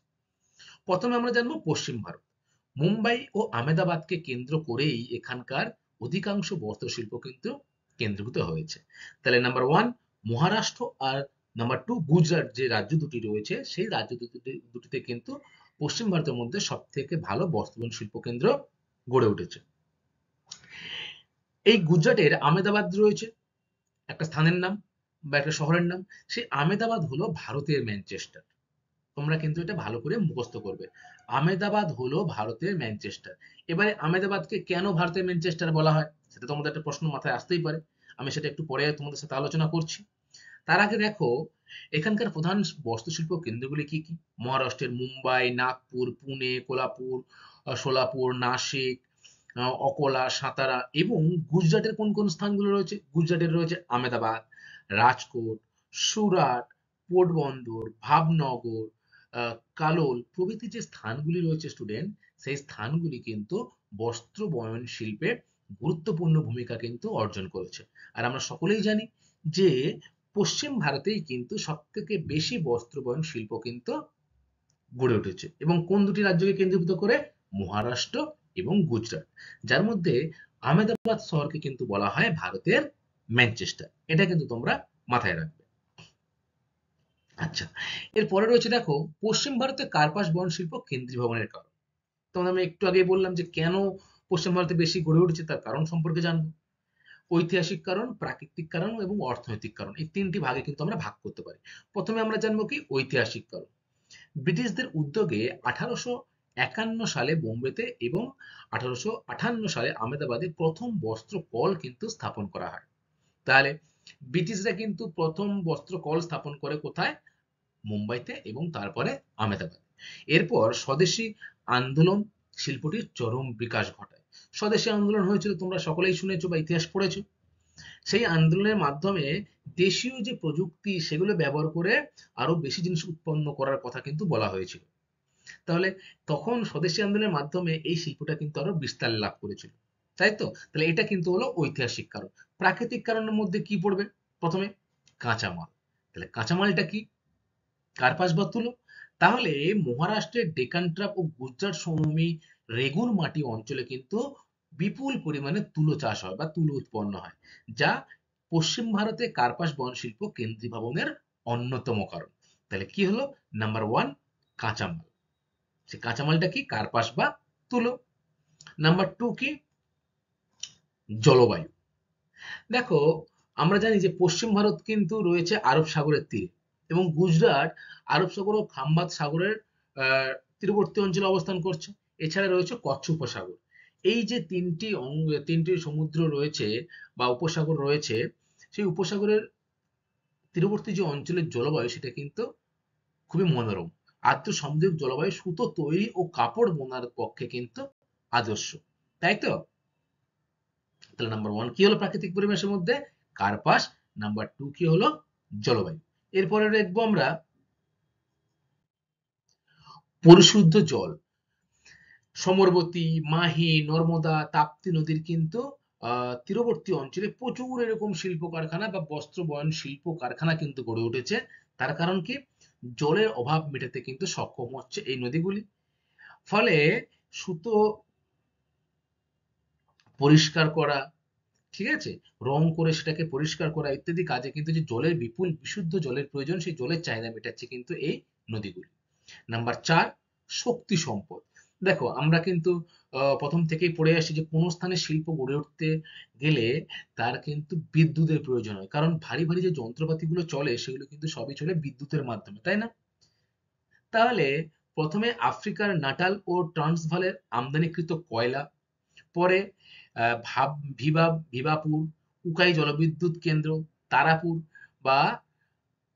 প্রথমে আমরা জানবো পশ্চিম ভারত। মুম্বাই ও আহমেদাবাদকে কেন্দ্র করেই এখানকার অধিকাংশ বস্ত্রশিল্প কিন্তু কেন্দ্রীভূত হয়েছে। তাহলে নাম্বার 1 মহারাষ্ট্র আর নাম্বার 2 গুজরাট, যে রাজ্য দুটি রয়েছে সেই রাজ্য দুটিতে কিন্তু পশ্চিম ভারতের মধ্যে সব থেকে ভালো বস্ত্রবয়ন শিল্প কেন্দ্র গড়ে উঠেছে। এই গুজরাটের আহমেদাবাদ রয়েছে একটা স্থানের নাম বা একটা শহরের নাম। সেই আহমেদাবাদ হলো ভারতের ম্যানচেস্টার। তোমরা কিন্তু এটা ভালো করে মুখস্থ করবে, আহমেদাবাদ হলো ভারতের ম্যানচেস্টার। এবারে আহমেদাবাদকে কেন ভারতের ম্যানচেস্টার বলা হয় সেটা তোমাদের একটা প্রশ্ন মাথায় আসতেই পারে, আমি সেটা একটু পরে তোমাদের সাথে আলোচনা করছি। তার আগে দেখো এখানকার প্রধান বস্ত্রশিল্প কেন্দ্রগুলি কি কি। মহারাষ্ট্রের মুম্বাই, নাগপুর, পুনে, কোলাপুর, সোলাপুর, নাসিক, অকোলা, সাতারা এবং গুজরাটের কোন কোন স্থানগুলো রয়েছে? গুজরাটের রয়েছে আহমেদাবাদ, রাজকোট, সুরাট, পোরবন্দর, ভাবনগর, কালোল প্রভৃতি যে স্থানগুলি রয়েছে স্টুডেন্ট, সেই স্থানগুলি কিন্তু বস্ত্র বয়ন শিল্পে গুরুত্বপূর্ণ ভূমিকা কিন্তু অর্জন করেছে। আর আমরা সকলেই জানি যে পশ্চিম ভারতেই কিন্তু সব থেকে বেশি বস্ত্র বয়ন শিল্প কিন্তু গড়ে উঠেছে এবং কোন দুটি রাজ্যকে কেন্দ্রীভূত করে? মহারাষ্ট্র এবং গুজরাট, যার মধ্যে আহমেদাবাদ শহরকে কিন্তু বলা হয় ভারতের ম্যানচেস্টার। এটা কিন্তু তোমরা মাথায় রাখবে। আচ্ছা, এরপরে রয়েছে দেখো পশ্চিম ভারতে কার্পাস বয়ন শিল্প কেন্দ্রীভবনের কারণ। তোমাদের আমি একটু আগে বললাম যে কেন পশ্চিম ভারতে বেশি গড়ে উঠেছে তার কারণ সম্পর্কে জানবো। ঐতিহাসিক কারণ, প্রাকৃতিক কারণ এবং অর্থনৈতিক কারণ, এই তিনটি ভাগে কিন্তু আমরা ভাগ করতে পারি। প্রথমে আমরা জানবো কি ঐতিহাসিক কারণ। ব্রিটিশদের উদ্যোগে 1851 সালে বোম্বেতে এবং 1858 সালে আহমেদাবাদে প্রথম বস্ত্র কল কিন্তু স্থাপন করা হয়। তাহলে ব্রিটিশরা কিন্তু প্রথম বস্ত্র কল স্থাপন করে কোথায়? মুম্বাইতে এবং তারপরে আহমেদাবাদে। এরপর স্বদেশী আন্দোলন শিল্পটির চরম বিকাশ ঘটায়। স্বদেশী আন্দোলন হয়েছিল, তোমরা সকলেই শুনেছো বা ইতিহাস পড়েছো। সেই আন্দোলনের মাধ্যমে দেশীয় যে প্রযুক্তি সেগুলো ব্যবহার করে আরো বেশি জিনিস উৎপন্ন করার কথা কিন্তু বলা হয়েছিল। তাহলে তখন স্বদেশী আন্দোলনের মাধ্যমে এই শিল্পটা কিন্তু আরো বিস্তার লাভ করেছিল, তাই তো? তাহলে এটা কিন্তু হলো ঐতিহাসিক কারণ। প্রাকৃতিক কারণের মধ্যে কি পড়বে? প্রথমে কাঁচামাল। তাহলে কাঁচামালটা কি? কার্পাস বা তুলো। তাহলে মহারাষ্ট্রের ডেকান ট্রাপ ও গুজরাট সমভূমি রেগুন মাটি অঞ্চলে কিন্তু বিপুল পরিমাণে তুলো চাষ হয় বা তুলো উৎপন্ন হয়, যা পশ্চিম ভারতে কার্পাস বয়ন শিল্প কেন্দ্রীভবনের অন্যতম কারণ। তাহলে কি হলো? নাম্বার ওয়ান, কাঁচামাল। সে কাঁচামালটা কি? কার্পাস বা তুলো। নাম্বার টু কি? জলবায়ু। দেখো, আমরা জানি যে পশ্চিম ভারত কিন্তু রয়েছে আরব সাগরের তীরে, এবং গুজরাট আরব সাগর ও খাম্বাত সাগরের আহ, তীরবর্তী অঞ্চলে অবস্থান করছে। এছাড়া রয়েছে কচ্ছ উপসাগর। এই যে তিনটি সমুদ্র রয়েছে বা উপসাগর রয়েছে, সেই উপসাগরের তীরবর্তী যে অঞ্চলের জলবায়ু সেটা কিন্তু খুবই মনোরম। আর্দ্র সামুদ্রিক জলবায়ু সুতো তৈরি ও কাপড় বোনার পক্ষে কিন্তু আদর্শ। তাই তো? তাহলে নাম্বার ওয়ান কি হলো প্রাকৃতিক পরিবেশের মধ্যে? কার্পাস। নাম্বার টু কি হলো? জলবায়ু। এরপরে দেখবো আমরা পরিশুদ্ধ জল। সমরবতী, মাহি, নর্মদা, তাপ্তি নদীর কিন্তু তীরবর্তী অঞ্চলে প্রচুর এরকম শিল্প কারখানা বা বস্ত্র বয়ন শিল্প কারখানা কিন্তু গড়ে উঠেছে। তার কারণ কি? জলের অভাব মেটাতে কিন্তু সক্ষম হচ্ছে এই নদীগুলি। ফলে সুতো পরিষ্কার করা, ঠিক আছে, রং করে সেটাকে পরিষ্কার করা ইত্যাদি কাজে কিন্তু যে জলের বিপুল বিশুদ্ধ জলের প্রয়োজন, সেই জলের চাহিদা মেটাচ্ছে কিন্তু এই নদীগুলি। নাম্বার চার, শক্তি সম্পদ। দেখো, আমরা কিন্তু প্রথম থেকেই পড়ে আসি যে কোনো স্থানে শিল্প গড়ে উঠতে গেলে তার কিন্তু বিদ্যুতের প্রয়োজন হয়, কারণ ভারী ভারী যে যন্ত্রপাতিগুলো চলে সেগুলো কিন্তু সবই চলে বিদ্যুতের মাধ্যমে, তাই না? তাহলে প্রথমে আফ্রিকার নাটাল ও ট্রান্সভালের আমদানিকৃত কয়লা, পরে ভিভাপুর, উকাই জলবিদ্যুৎ কেন্দ্র, তারাপুর বা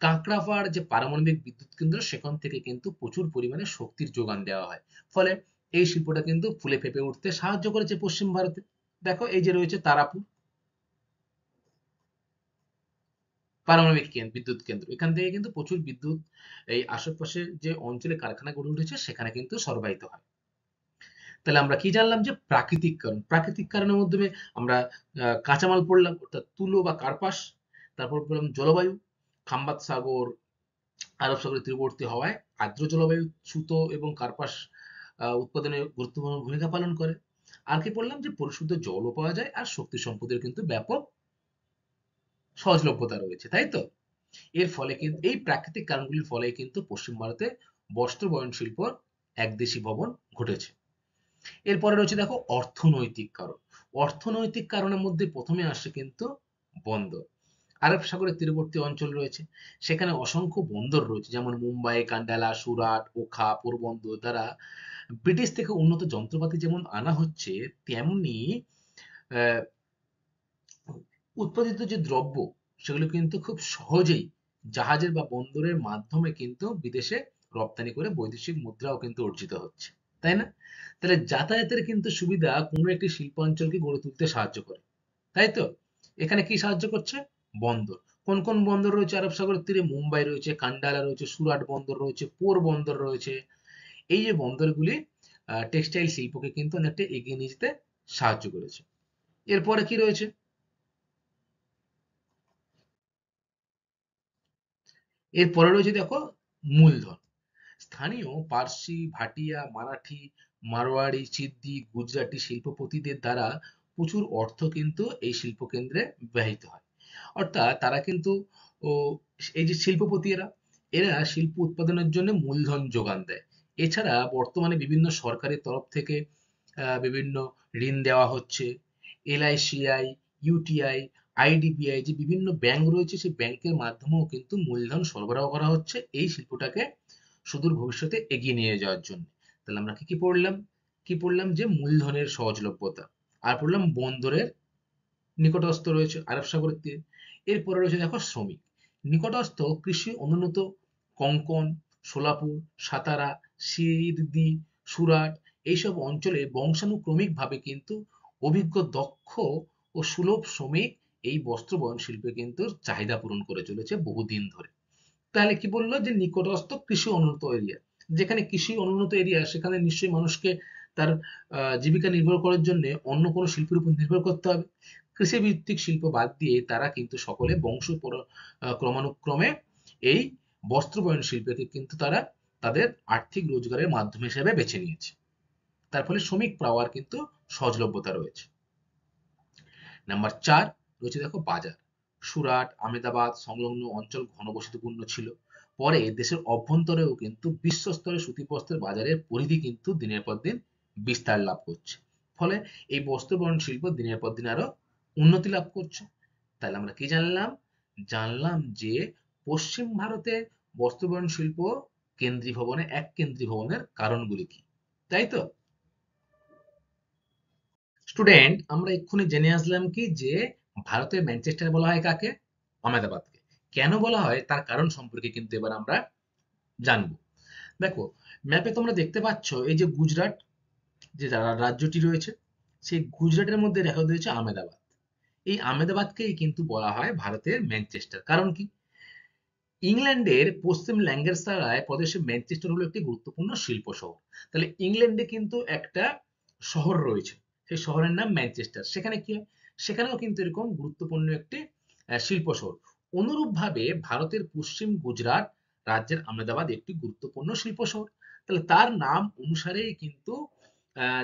কাঁকড়াপাড় যে পারমাণবিক বিদ্যুৎ কেন্দ্র, সেখান থেকে কিন্তু প্রচুর পরিমাণে শক্তির যোগান দেওয়া হয়। ফলে এই শিল্পটা কিন্তু ফুলে ফেঁপে উঠতে সাহায্য করেছে পশ্চিম ভারতে। দেখো, এই যে রয়েছে তারাপুর পারমাণবিক বিদ্যুৎ কেন্দ্র, এখান থেকে কিন্তু প্রচুর বিদ্যুৎ এই আশেপাশে যে অঞ্চলে কারখানা গড়ে উঠেছে সেখানে কিন্তু সরবরাহিত হয়। তাহলে আমরা কি জানলাম? যে প্রাকৃতিক কারণ, প্রাকৃতিক কারণের মাধ্যমে আমরা কাঁচামাল পড়লাম, অর্থাৎ তুলো বা কার্পাস। তারপর পড়লাম জলবায়ু, খাম্বাত সাগর আরব সাগরের তীরবর্তী হওয়ায় আর্দ্র জলবায়ু সুতো এবং কার্পাস উৎপাদনে গুরুত্বপূর্ণ ভূমিকা পালন করে। আর কি পড়লাম? যে পরিশুদ্ধ জলও পাওয়া যায় আর শক্তি সম্পদের কিন্তু ব্যাপক সহজলভ্যতা রয়েছে, তাই তো? এর ফলে কিন্তু এই প্রাকৃতিক কারণগুলির ফলে কিন্তু পশ্চিম ভারতে বস্ত্র বয়ন শিল্প একদেশী ভবন ঘটেছে। এরপরে রয়েছে দেখো অর্থনৈতিক কারণ। অর্থনৈতিক কারণের মধ্যে প্রথমে আসে কিন্তু বন্দর। আরব সাগরের তীরবর্তী অঞ্চল রয়েছে, সেখানে অসংখ্য বন্দর রয়েছে, যেমন মুম্বাই, কান্ডালা, সুরাট, ওখা, পোরবন্দর দ্বারা ব্রিটিশ থেকে উন্নত যন্ত্রপাতি যেমন আনা হচ্ছে, তেমনি আহ, উৎপাদিত যে দ্রব্য সেগুলো কিন্তু খুব সহজেই জাহাজের বা বন্দরের মাধ্যমে কিন্তু বিদেশে রপ্তানি করে বৈদেশিক মুদ্রাও কিন্তু অর্জিত হচ্ছে, তাই না? তাহলে যাতায়াতের কিন্তু সুবিধা কোনো একটি শিল্পাঞ্চলকে গড়ে তুলতে সাহায্য করে, তাই তো? এখানে কি সাহায্য করছে? বন্দর। কোন কোন বন্দর রয়েছে আরব সাগরের তীরে? মুম্বাই রয়েছে, কান্ডালা রয়েছে, সুরাট বন্দর রয়েছে, পোর বন্দর রয়েছে। এই যে বন্দরগুলি টেক্সটাইল শিল্পকে কিন্তু অনেকটা এগিয়ে নিয়ে যেতে সাহায্য করেছে। এরপরে কি রয়েছে? এরপরে রয়েছে দেখো মূলধন। স্থানীয় পার্সি, ভাটিয়া, মারাঠি, মারোয়াড়ি, সিদ্ধি, গুজরাটি শিল্পপতিদের দ্বারা প্রচুর অর্থ কিন্তু এই শিল্পকেন্দ্রে ব্যবহৃত হয়। অর্থাৎ তারা কিন্তু ও এই যে শিল্পপতিরা, এরা শিল্প উৎপাদনের জন্য মূলধন যোগান দেয়। এছাড়া বর্তমানে বিভিন্ন সরকারের তরফ থেকে বিভিন্ন ঋণ দেওয়া হচ্ছে। এলআইসিআই, ইউটিআই, আইডিবিআই যে বিভিন্ন ব্যাংক রয়েছে, সেই ব্যাংকের মাধ্যমেও কিন্তু মূলধন সরবরাহ করা হচ্ছে এই শিল্পটাকে সুদূর ভবিষ্যতে এগিয়ে নিয়ে যাওয়ার জন্য। তাহলে আমরা কি কি পড়লাম? কি পড়লাম? যে মূলধনের সহজলভ্যতা, আর পড়লাম বন্দরের নিকটস্থ রয়েছে আরব সাগরের তীরে। এরপরে রয়েছে দেখো শ্রমিক। নিকটস্থ কৃষি অনুন্নত কঙ্কন, সোলাপুর, সাতারা, সিরদি, সুরাট এইসব অঞ্চলে বংশানুক্রমিকভাবে কিন্তু অভিজ্ঞ, দক্ষ ও সুলভ শ্রমিক এই বস্ত্র বয়ন শিল্পে কিন্তু চাহিদা পূরণ করে চলেছে বহুদিন ধরে। তাহলে কি বললো? যে নিকটস্থ কৃষি অনুন্নত এরিয়া, যেখানে কৃষি অনুন্নত এরিয়া সেখানে নিশ্চয়ই মানুষকে তার জীবিকা নির্ভর করার জন্য অন্য কোনো শিল্পের উপর নির্ভর করতে হবে। কৃষি ভিত্তিক শিল্প বাদ দিয়ে তারা কিন্তু সকলে ক্রমানুক্রমে এই বস্ত্র বয়ন শিল্পকে কিন্তু তারা তাদের আর্থিক রোজগারের মাধ্যম হিসেবে বেছে নিয়েছে। তার ফলে শ্রমিক পাওয়ার কিন্তু সহজলভ্যতা রয়েছে। নাম্বার চার রয়েছে দেখো বাজার। সুরাট, আহমেদাবাদ সংলগ্ন অঞ্চল ঘনবসতিপূর্ণ ছিল। পরে দেশের অভ্যন্তরেও কিন্তু বিশ্বস্তরের সুতি বস্ত্রের বাজারের পরিধি কিন্তু দিনের পর দিন বিস্তার লাভ করছে। ফলে এই বস্ত্র বয়ন শিল্প দিনের পর দিন আরো উন্নতি লাভ করছে। তাহলে আমরা কি জানলাম? জানলাম যে পশ্চিম ভারতে বস্ত্র বয়ন শিল্প কেন্দ্রীভবনে এক কেন্দ্রীভবনের কারণগুলি কি, তাই তো? স্টুডেন্ট, আমরা এক্ষুনি জেনে আসলাম কি যে ভারতের ম্যানচেস্টার বলা হয় কাকে? আহমেদাবাদকে। কেন বলা হয় তার কারণ সম্পর্কে কিন্তু এবার আমরা জানবো। দেখো, ম্যাপে তোমরা দেখতে পাচ্ছ এই যে গুজরাট যে রাজ্যটি রয়েছে, সেই গুজরাটের মধ্যে দেখা দিয়েছে আহমেদাবাদ। এই আহমেদাবাদকেই কিন্তু বলা হয় ভারতের ম্যানচেস্টার। কারণ কি? ইংল্যান্ডের পশ্চিম ল্যাঙ্কাশায়ার প্রদেশে ম্যানচেস্টার হলো একটি গুরুত্বপূর্ণ শিল্প শহর। তাহলে ইংল্যান্ডে কিন্তু একটা শহর রয়েছে, সেই শহরের নাম ম্যানচেস্টার। সেখানে কি হয়? সেখানেও কিন্তু এরকম গুরুত্বপূর্ণ একটি শিল্প শহর। অনুরূপভাবে ভারতের পশ্চিম গুজরাট রাজ্যের আহমেদাবাদ একটি গুরুত্বপূর্ণ শিল্প শহর। তাহলে তার নাম অনুসারেই কিন্তু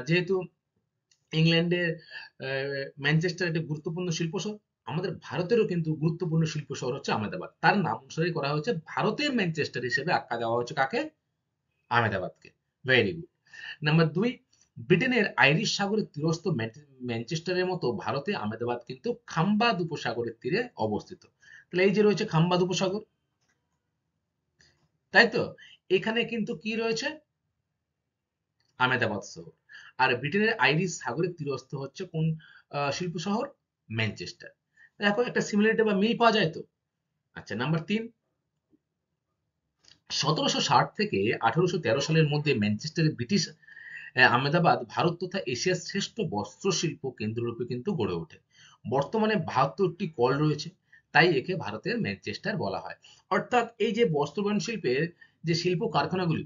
যেহেতু ইংল্যান্ডের ম্যানচেস্টার একটি গুরুত্বপূর্ণ শিল্প শহর, আমাদের ভারতেরও কিন্তু গুরুত্বপূর্ণ শিল্প শহর হচ্ছে আহমেদাবাদ। তার নাম অনুসারে করা হয়েছে ভারতের ম্যানচেস্টার হিসেবে আখ্যা দেওয়া হচ্ছে কাকে? আহমেদাবাদকে। Very good. নাম্বার 2, ব্রিটেনের আইরিশ সাগরের তীরস্থ ম্যানচেস্টারের মতো ভারতে আহমেদাবাদ কিন্তু খাম্বাদ উপসাগরের তীরে অবস্থিত। তাহলে এই যে রয়েছে খাম্বাদ উপসাগর, তাই তো? এখানে কিন্তু কি রয়েছে? আহমেদাবাদ শহর। আর ব্রিটেনের আইরিশ সাগরের তীরস্থ হচ্ছে কোন শিল্প শহর? ম্যানচেস্টার। দেখো একটা সিমিলারিটি বা মিল পাওয়া যায় তো। আচ্ছা, নাম্বার 3, 1760 থেকে 1813 সালের মধ্যে ম্যানচেস্টারে ব্রিটিশ আহমেদাবাদ ভারত তথা এশিয়ার শ্রেষ্ঠ বস্ত্রশিল্প কেন্দ্ররূপে কিন্তু গড়ে ওঠে। বর্তমানে 72টি কল রয়েছে, তাই একে ভারতের ম্যানচেস্টার বলা হয়। অর্থাৎ এই যে বস্ত্রবয়ন শিল্পের যে শিল্প কারখানাগুলি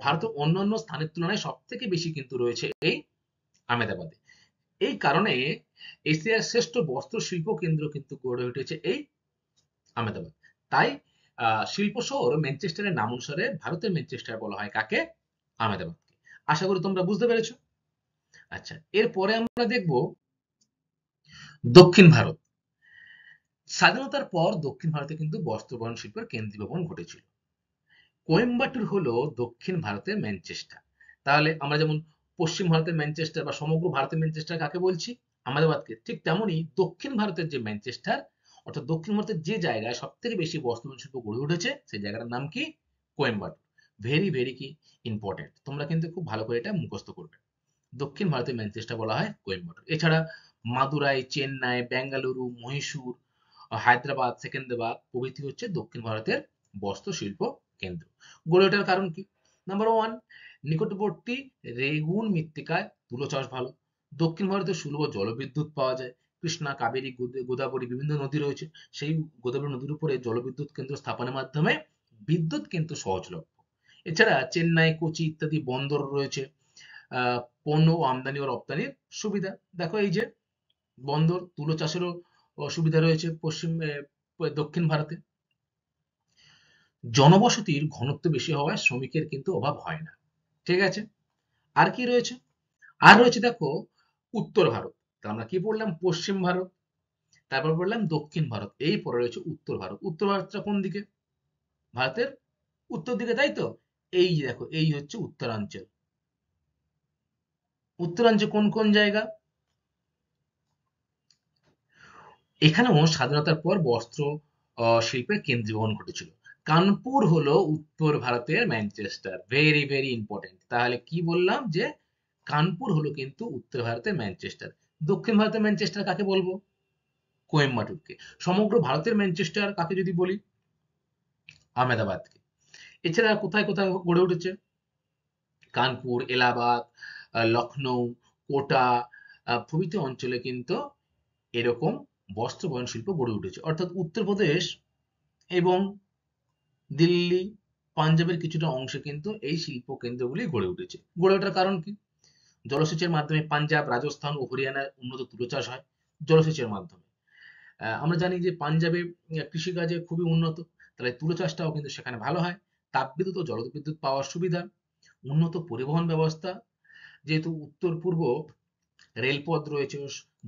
ভারতের অন্যান্য স্থানের তুলনায় সব থেকে বেশি কিন্তু রয়েছে এই আহমেদাবাদে। এই কারণে এশিয়ার শ্রেষ্ঠ বস্ত্র শিল্প কেন্দ্র কিন্তু গড়ে উঠেছে এই আহমেদাবাদ। তাই শিল্প শহর ম্যানচেস্টারের নাম অনুসারে ভারতের ম্যানচেস্টার বলা হয় কাকে? আহমেদাবাদকে। আশা করি তোমরা বুঝতে পেরেছো। আচ্ছা, এরপরে আমরা দেখব দক্ষিণ ভারত। স্বাধীনতার পর দক্ষিণ ভারতে কিন্তু বস্ত্র বয়ন শিল্পের কেন্দ্রীভবন ঘটেছিল। কোয়েম্বাটুর হলো দক্ষিণ ভারতের ম্যানচেস্টার। তাহলে আমরা যেমন পশ্চিম ভারতের ম্যানচেস্টার বা সমগ্র ভারতের ম্যানচেস্টার কাকে বলছি? আহমেদাবাদকে। ঠিক তেমনই দক্ষিণ ভারতের যে ম্যানচেস্টার, অর্থাৎ দক্ষিণ ভারতের যে জায়গায় সব থেকে বেশি বস্ত্র শিল্প গড়ে উঠেছে সেই জায়গাটার নাম কি? কোয়েম্বাটুর। ভেরি ভেরি কি ইম্পর্টেন্ট, তোমরা কিন্তু খুব ভালো করে এটা মুখস্থ করবে। দক্ষিণ ভারতের ম্যানচেস্টার বলা হয় কোয়েম্বাটুর। এছাড়া মাদুরাই, চেন্নাই, বেঙ্গালুরু, মহীশূর, হায়দ্রাবাদ, সেকেন্দ্রাবাদ প্রভৃতি হচ্ছে দক্ষিণ ভারতের বস্ত্র শিল্প কেন্দ্র। গড়ে ওঠার কারণ কি? নাম্বার 1, নিকটবর্তী রেগুন মৃত্তিকায় তুলো চাষ ভালো। দক্ষিণ ভারতে সুলভ জলবিদ্যুৎ পাওয়া যায়। কৃষ্ণা, কাবেরী, গোদাবরী বিভিন্ন নদী রয়েছে। সেই গোদাবরী নদীর উপরে জলবিদ্যুৎ কেন্দ্র স্থাপনের মাধ্যমে বিদ্যুৎ কিন্তু সহজলভ্য। এছাড়া চেন্নাই, কোচি ইত্যাদি বন্দর রয়েছে। পণ্য আমদানি ও রপ্তানির সুবিধা। দেখো এই যে বন্দর, তুলো চাষেরও সুবিধা রয়েছে দক্ষিণ ভারতে। জনবসতির ঘনত্ব বেশি হওয়ায় শ্রমিকের কিন্তু অভাব হয় না। ঠিক আছে? আর কি রয়েছে? আর রয়েছে দেখো উত্তর ভারত। তা আমরা কি পড়লাম? পশ্চিম ভারত, তারপর বললাম দক্ষিণ ভারত, এই পরে রয়েছে উত্তর ভারত। উত্তর ভারতটা কোন দিকে? ভারতের উত্তর দিকে, তাই তো? এই যে দেখো, এই হচ্ছে উত্তরাঞ্চল। উত্তরাঞ্চল কোন কোন জায়গা? এখানেও স্বাধীনতার পর বস্ত্র শিল্পের কেন্দ্রীভবন ঘটেছিল। কানপুর হলো উত্তর ভারতের ম্যানচেস্টার। Very very important. তাহলে কি বললাম যে কানপুর হলো কিন্তু উত্তর ভারতের ম্যানচেস্টার। দক্ষিণ ভারতের ম্যানচেস্টার কাকে বলবো? কোয়েম্বাটুরকে। সমগ্র ভারতের ম্যানচেস্টার কাকে যদি বলি? আহমেদাবাদকে। এছাড়া কোথায় কোথায় গড়ে উঠেছে? কানপুর, এলাহাবাদ, লখনৌ, কোটা প্রভৃতি অঞ্চলে কিন্তু এরকম বস্ত্র বয়ন শিল্প গড়ে উঠেছে। অর্থাৎ উত্তরপ্রদেশ এবং দিল্লি, পাঞ্জাবের কিছুটা অংশে কিন্তু এই শিল্প কেন্দ্রগুলি গড়ে উঠেছে। গড়ে ওঠার কারণ কি? জলসেচের মাধ্যমে পাঞ্জাব, রাজস্থান ও হরিয়ানায় উন্নত তুলো চাষ হয় জলসেচের মাধ্যমে। আমরা জানি যে পাঞ্জাবে কৃষিকাজে খুবই উন্নত, তাহলে তুলো চাষটাও কিন্তু সেখানে ভালো হয়। তাপবিদ্যুৎ ও জলবিদ্যুৎ পাওয়ার সুবিধা, উন্নত পরিবহন ব্যবস্থা, যেহেতু উত্তর পূর্ব রেলপথ রয়েছে,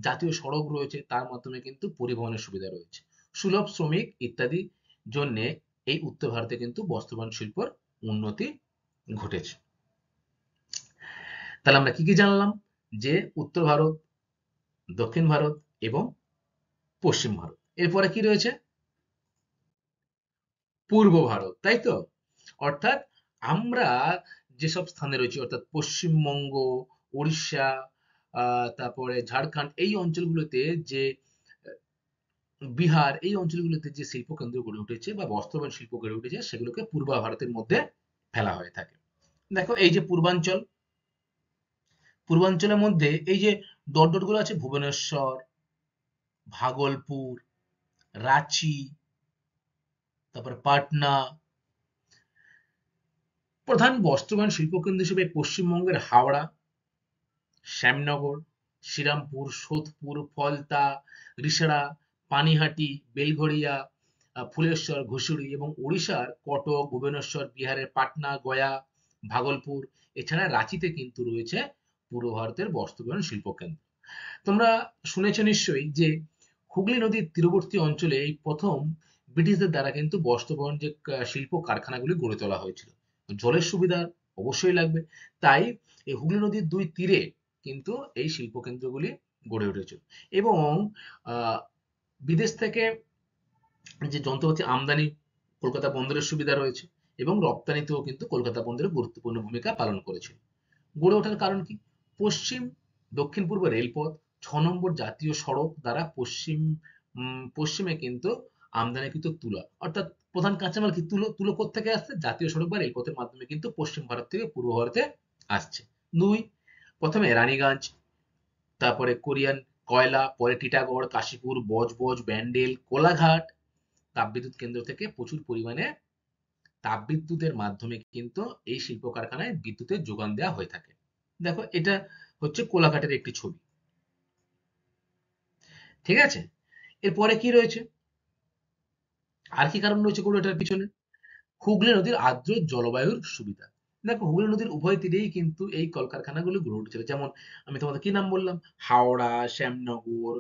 জাতীয় সড়ক রয়েছে, তার মাধ্যমে কিন্তু পরিবহনের সুবিধা রয়েছে। সুলভ শ্রমিক ইত্যাদি জন্য এই উত্তর ভারতে কিন্তু বস্ত্রবয়ন শিল্পর উন্নতি ঘটেছে। তাহলে আমরা কি কি জানলাম? যে উত্তর ভারত, দক্ষিণ ভারত এবং পশ্চিম ভারত। এরপরে কি রয়েছে? পূর্ব ভারত, তাই তো? অর্থাৎ আমরা যেসব স্থানে রয়েছি, অর্থাৎ পশ্চিমবঙ্গ, উড়িষ্যা, তারপরে ঝাড়খণ্ড, এই অঞ্চলগুলোতে যে বিহার, এই অঞ্চলগুলোতে যে শিল্প কেন্দ্র গড়ে উঠেছে বা বস্ত্রবান শিল্প গড়ে উঠেছে, সেগুলোকে পূর্ব ভারতের মধ্যে ফেলা হয়ে থাকে। দেখো এই যে পূর্বাঞ্চল, পূর্বাঞ্চলের মধ্যে এই যে ডট ডট গুলো আছে, ভুবনেশ্বর, ভাগলপুর, রাঁচি, তারপরে পাটনা। প্রধান বস্ত্রবান শিল্পকেন্দ্র হিসেবে পশ্চিমবঙ্গের হাওড়া, শ্যামনগর, শ্রীরামপুর, সোদপুর, ফলতা, রিষড়া, পানিহাটি, বেলঘড়িয়া, ফুলেশ্বর, ঘুষুরি এবং ওড়িশার কটক, ভুবনেশ্বর, বিহারের পাটনা, গয়া, ভাগলপুর, এছাড়া রাঁচিতে কিন্তু রয়েছে পূর্ব ভারতের বস্ত্রবয়ন শিল্পকেন্দ্র। তোমরা শুনেছ নিশ্চয়ই যে হুগলি নদীর তীরবর্তী অঞ্চলে এই প্রথম ব্রিটিশদের দ্বারা কিন্তু বস্ত্রবয়ন যে শিল্প কারখানাগুলি গড়ে তোলা হয়েছিল। জলের সুবিধা অবশ্যই লাগবে, তাই এই হুগলি নদীর দুই তীরে কিন্তু এই শিল্প কেন্দ্রগুলি গড়ে উঠেছিল। এবং আহ, বিদেশ থেকে যে যন্ত্রপাতি আমদানি কলকাতা বন্দরের সুবিধা রয়েছে, এবং রপ্তানিতেও কিন্তু কলকাতা বন্দরের গুরুত্বপূর্ণ ভূমিকা পালন করেছিল। গড়ে ওঠার কারণ কি? পশ্চিম দক্ষিণ পূর্ব রেলপথ, 6 নম্বর জাতীয় সড়ক দ্বারা পশ্চিমে কিন্তু আমদানিকৃত তুলা, অর্থাৎ প্রধান কাঁচামাল কি? তুলো। তুলো কোত্থেকে আসছে? জাতীয় সড়ক বা রেলপথের মাধ্যমে কিন্তু পশ্চিম ভারত থেকে পূর্ব ভারতে আসছে। 2, প্রথমে রানীগঞ্জ, তারপরে কোরিয়ান কয়লা, পরে টিটাগড়, কাশীপুর, বজবজ, ব্যান্ডেল, কোলাঘাট তাপবিদ্যুৎ কেন্দ্র থেকে প্রচুর পরিমাণে তাপবিদ্যুতের মাধ্যমে কিন্তু এই শিল্প কারখানায় বিদ্যুতের যোগান দেওয়া হয়ে থাকে। দেখো এটা হচ্ছে কোলাঘাটের একটি ছবি, ঠিক আছে? এরপরে কি রয়েছে? আর কি কারণ রয়েছে গড়ে ওঠার পিছনে? হুগলি নদীর আর্দ্র জলবায়ুর সুবিধা। দেখো হুগলি নদীর উভয় তীরেই কিন্তু এই কলকারখানাগুলো গড়ে উঠেছিল। যেমন আমি তোমাদের কি নাম বললাম? হাওড়া, শ্যামনগর,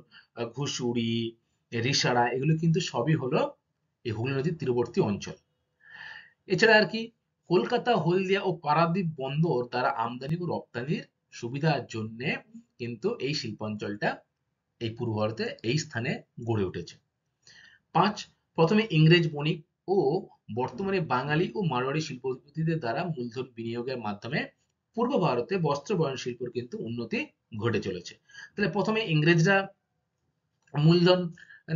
ঘুষুরি, রিষড়া, এগুলো কিন্তু সবই হলো এই হুগলি নদীর তীরবর্তী অঞ্চল। এছাড়া আর কি? কলকাতা, হলদিয়া ও পারাদ্বীপ বন্দর দ্বারা আমদানি ও রপ্তানির সুবিধার জন্য কিন্তু এই শিল্পাঞ্চলটা এই পূর্ব ভারতে এই স্থানে গড়ে উঠেছে। 5, প্রথমে ইংরেজ বণিক ও বর্তমানে বাঙালি ও মারোয়াড়ি শিল্পপতিদের দ্বারা মূলধন বিনিয়োগের মাধ্যমে পূর্ব ভারতে বস্ত্র বয়ন শিল্পের কিন্তু উন্নতি ঘটে চলেছে। তাহলে প্রথমে ইংরেজরা মূলধন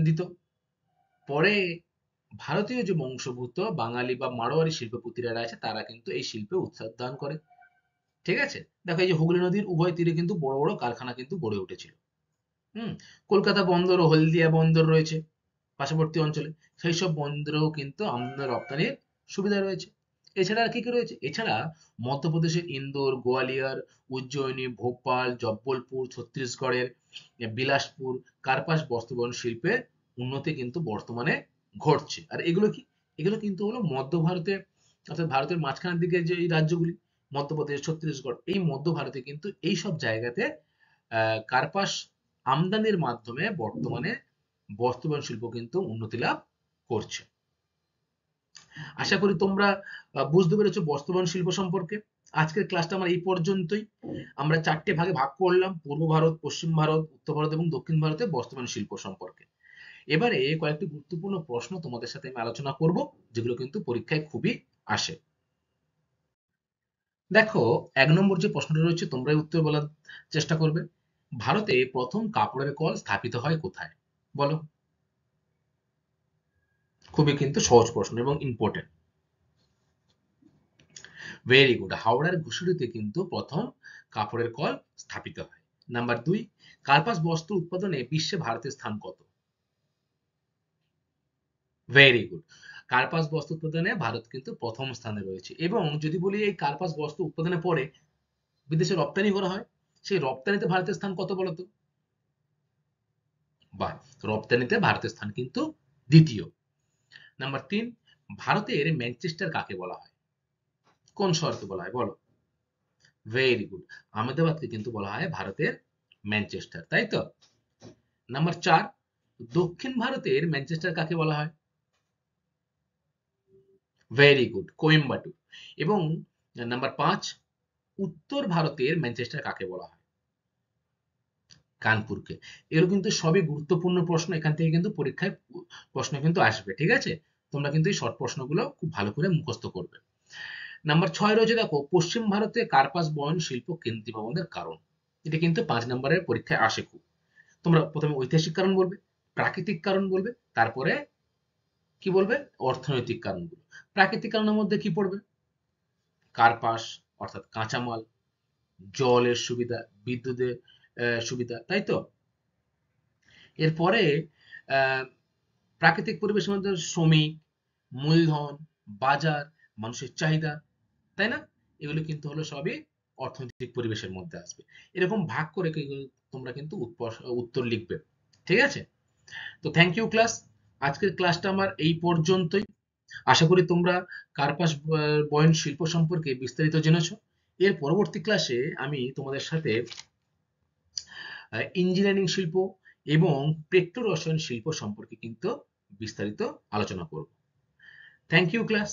দিত, পরে ভারতীয় যে বংশোদ্ভূত বাঙালি বা মারোয়ারি শিল্পপতিরা আছে তারা কিন্তু এই শিল্পে উৎসাহ দান করে। ঠিক আছে? দেখো এই যে হুগলি নদীর উভয় তীরে কিন্তু বড় বড় কারখানা কিন্তু গড়ে উঠেছিল। হুম। কলকাতা বন্দর ও হলদিয়া বন্দর রয়েছে পার্শ্ববর্তী অঞ্চলে, সেই সব বন্দরেও কিন্তু আমদানি রপ্তানির সুবিধা রয়েছে। এছাড়া আর কি কি রয়েছে? এছাড়া মধ্যপ্রদেশের ইন্দোর, গোয়ালিয়র, উজ্জয়িনী, ভোপাল, জব্বলপুর, ছত্তিশগড়ের বিলাসপুর, কার্পাস বস্ত্রবয়ন শিল্পে উন্নতি কিন্তু বর্তমানে ঘটছে। আর এগুলো কি? এগুলো কিন্তু হলো মধ্য ভারতে, অর্থাৎ ভারতের মাঝখানের দিকে যে এই রাজ্যগুলি, মধ্যপ্রদেশ, ছত্তিশগড়, এই মধ্য ভারতে কিন্তু এই সব জায়গাতে কার্পাস আমদানির মাধ্যমে বর্তমানে বস্ত্রবয়ন শিল্প কিন্তু উন্নতি লাভ করছে। আশা করি তোমরা বুঝতে পেরেছো বস্ত্রবয়ন শিল্প সম্পর্কে। আজকের ক্লাসটা আমার এই পর্যন্তই। আমরা 4টে ভাগে ভাগ করলাম, পূর্ব ভারত, পশ্চিম ভারত, উত্তর ভারত এবং দক্ষিণ ভারতে বস্ত্রবয়ন শিল্প সম্পর্কে। এবারে কয়েকটি গুরুত্বপূর্ণ প্রশ্ন তোমাদের সাথে আমি আলোচনা করব, যেগুলো কিন্তু পরীক্ষায় খুবই আসে। দেখো 1 নম্বর যে প্রশ্নটা রয়েছে তোমরাই উত্তর বলার চেষ্টা করবে। ভারতে প্রথম কাপড়ের কল স্থাপিত হয় কোথায়? বলো। খুবই কিন্তু সহজ প্রশ্ন এবং ইম্পর্টেন্ট। ভেরি গুড, হাওড়ার ঘুষুরিতে কিন্তু প্রথম কাপড়ের কল স্থাপিত হয়। নাম্বার 2, কার্পাস বস্ত্র উৎপাদনে বিশ্বে ভারতের স্থান কত? ভেরি গুড, কার্পাস বস্ত্র উৎপাদনে ভারত কিন্তু প্রথম স্থানে রয়েছে। এবং যদি বলি এই কার্পাস বস্ত্র উৎপাদনের পরে বিদেশে রপ্তানি করা হয়, সেই রপ্তানিতে ভারতের স্থান কত বলতো? বা রপ্তানিতে ভারতের স্থান কিন্তু দ্বিতীয়। নাম্বার 3, ভারতের ম্যানচেস্টার কাকে বলা হয়? কোন শহরকে বলা হয় বলো? ভেরি গুড, আহমেদাবাদকে কিন্তু বলা হয় ভারতের ম্যানচেস্টার, তাই তো? নাম্বার 4, দক্ষিণ ভারতের ম্যানচেস্টার কাকে বলা হয়? Very good, Coimbatore. এবং নাম্বার 5, উত্তর ভারতের ম্যানচেস্টার কাকে বলা হয়? কানপুরকে। এগুলো কিন্তু সবই গুরুত্বপূর্ণ প্রশ্ন, এখান থেকে কিন্তু পরীক্ষায় প্রশ্ন কিন্তু আসবে, ঠিক আছে? তোমরা কিন্তু এই শর্ট প্রশ্নগুলো খুব ভালো করে মুখস্থ করবে। নাম্বার 6 রয়েছে, দেখো, পশ্চিম ভারতে কার্পাস বয়ন শিল্প কেন্দ্রীভবনের কারণ। এটা কিন্তু 5 নম্বরের পরীক্ষায় আসে খুব। তোমরা প্রথমে ঐতিহাসিক কারণ বলবে, প্রাকৃতিক কারণ বলবে, তারপরে কি বলবে? অর্থনৈতিক কারণগুলো। প্রাকৃতিক কারণের মধ্যে কি পড়বে? কার্পাস অর্থাৎ কাঁচামাল, জলের সুবিধা, বিদ্যুতের সুবিধা, তাই তো? এরপরে আহ, প্রাকৃতিক পরিবেশের মধ্যে শ্রমিক, মূলধন, বাজার, মানুষের চাহিদা, তাই না? এগুলো কিন্তু হলো সবই অর্থনৈতিক পরিবেশের মধ্যে আসবে। এরকম ভাগ করে তোমরা কিন্তু উত্তর লিখবে, ঠিক আছে? তো থ্যাংক ইউ ক্লাস। আজকের ক্লাসটা আমার এই পর্যন্তই। আশা করি তোমরা কার্পাস বয়ন শিল্প সম্পর্কে বিস্তারিত জেনেছো। এর পরবর্তী ক্লাসে আমি তোমাদের সাথে ইঞ্জিনিয়ারিং শিল্প এবং পেট্রো রসায়ন শিল্প সম্পর্কে কিন্তু বিস্তারিত আলোচনা করব। Thank you class.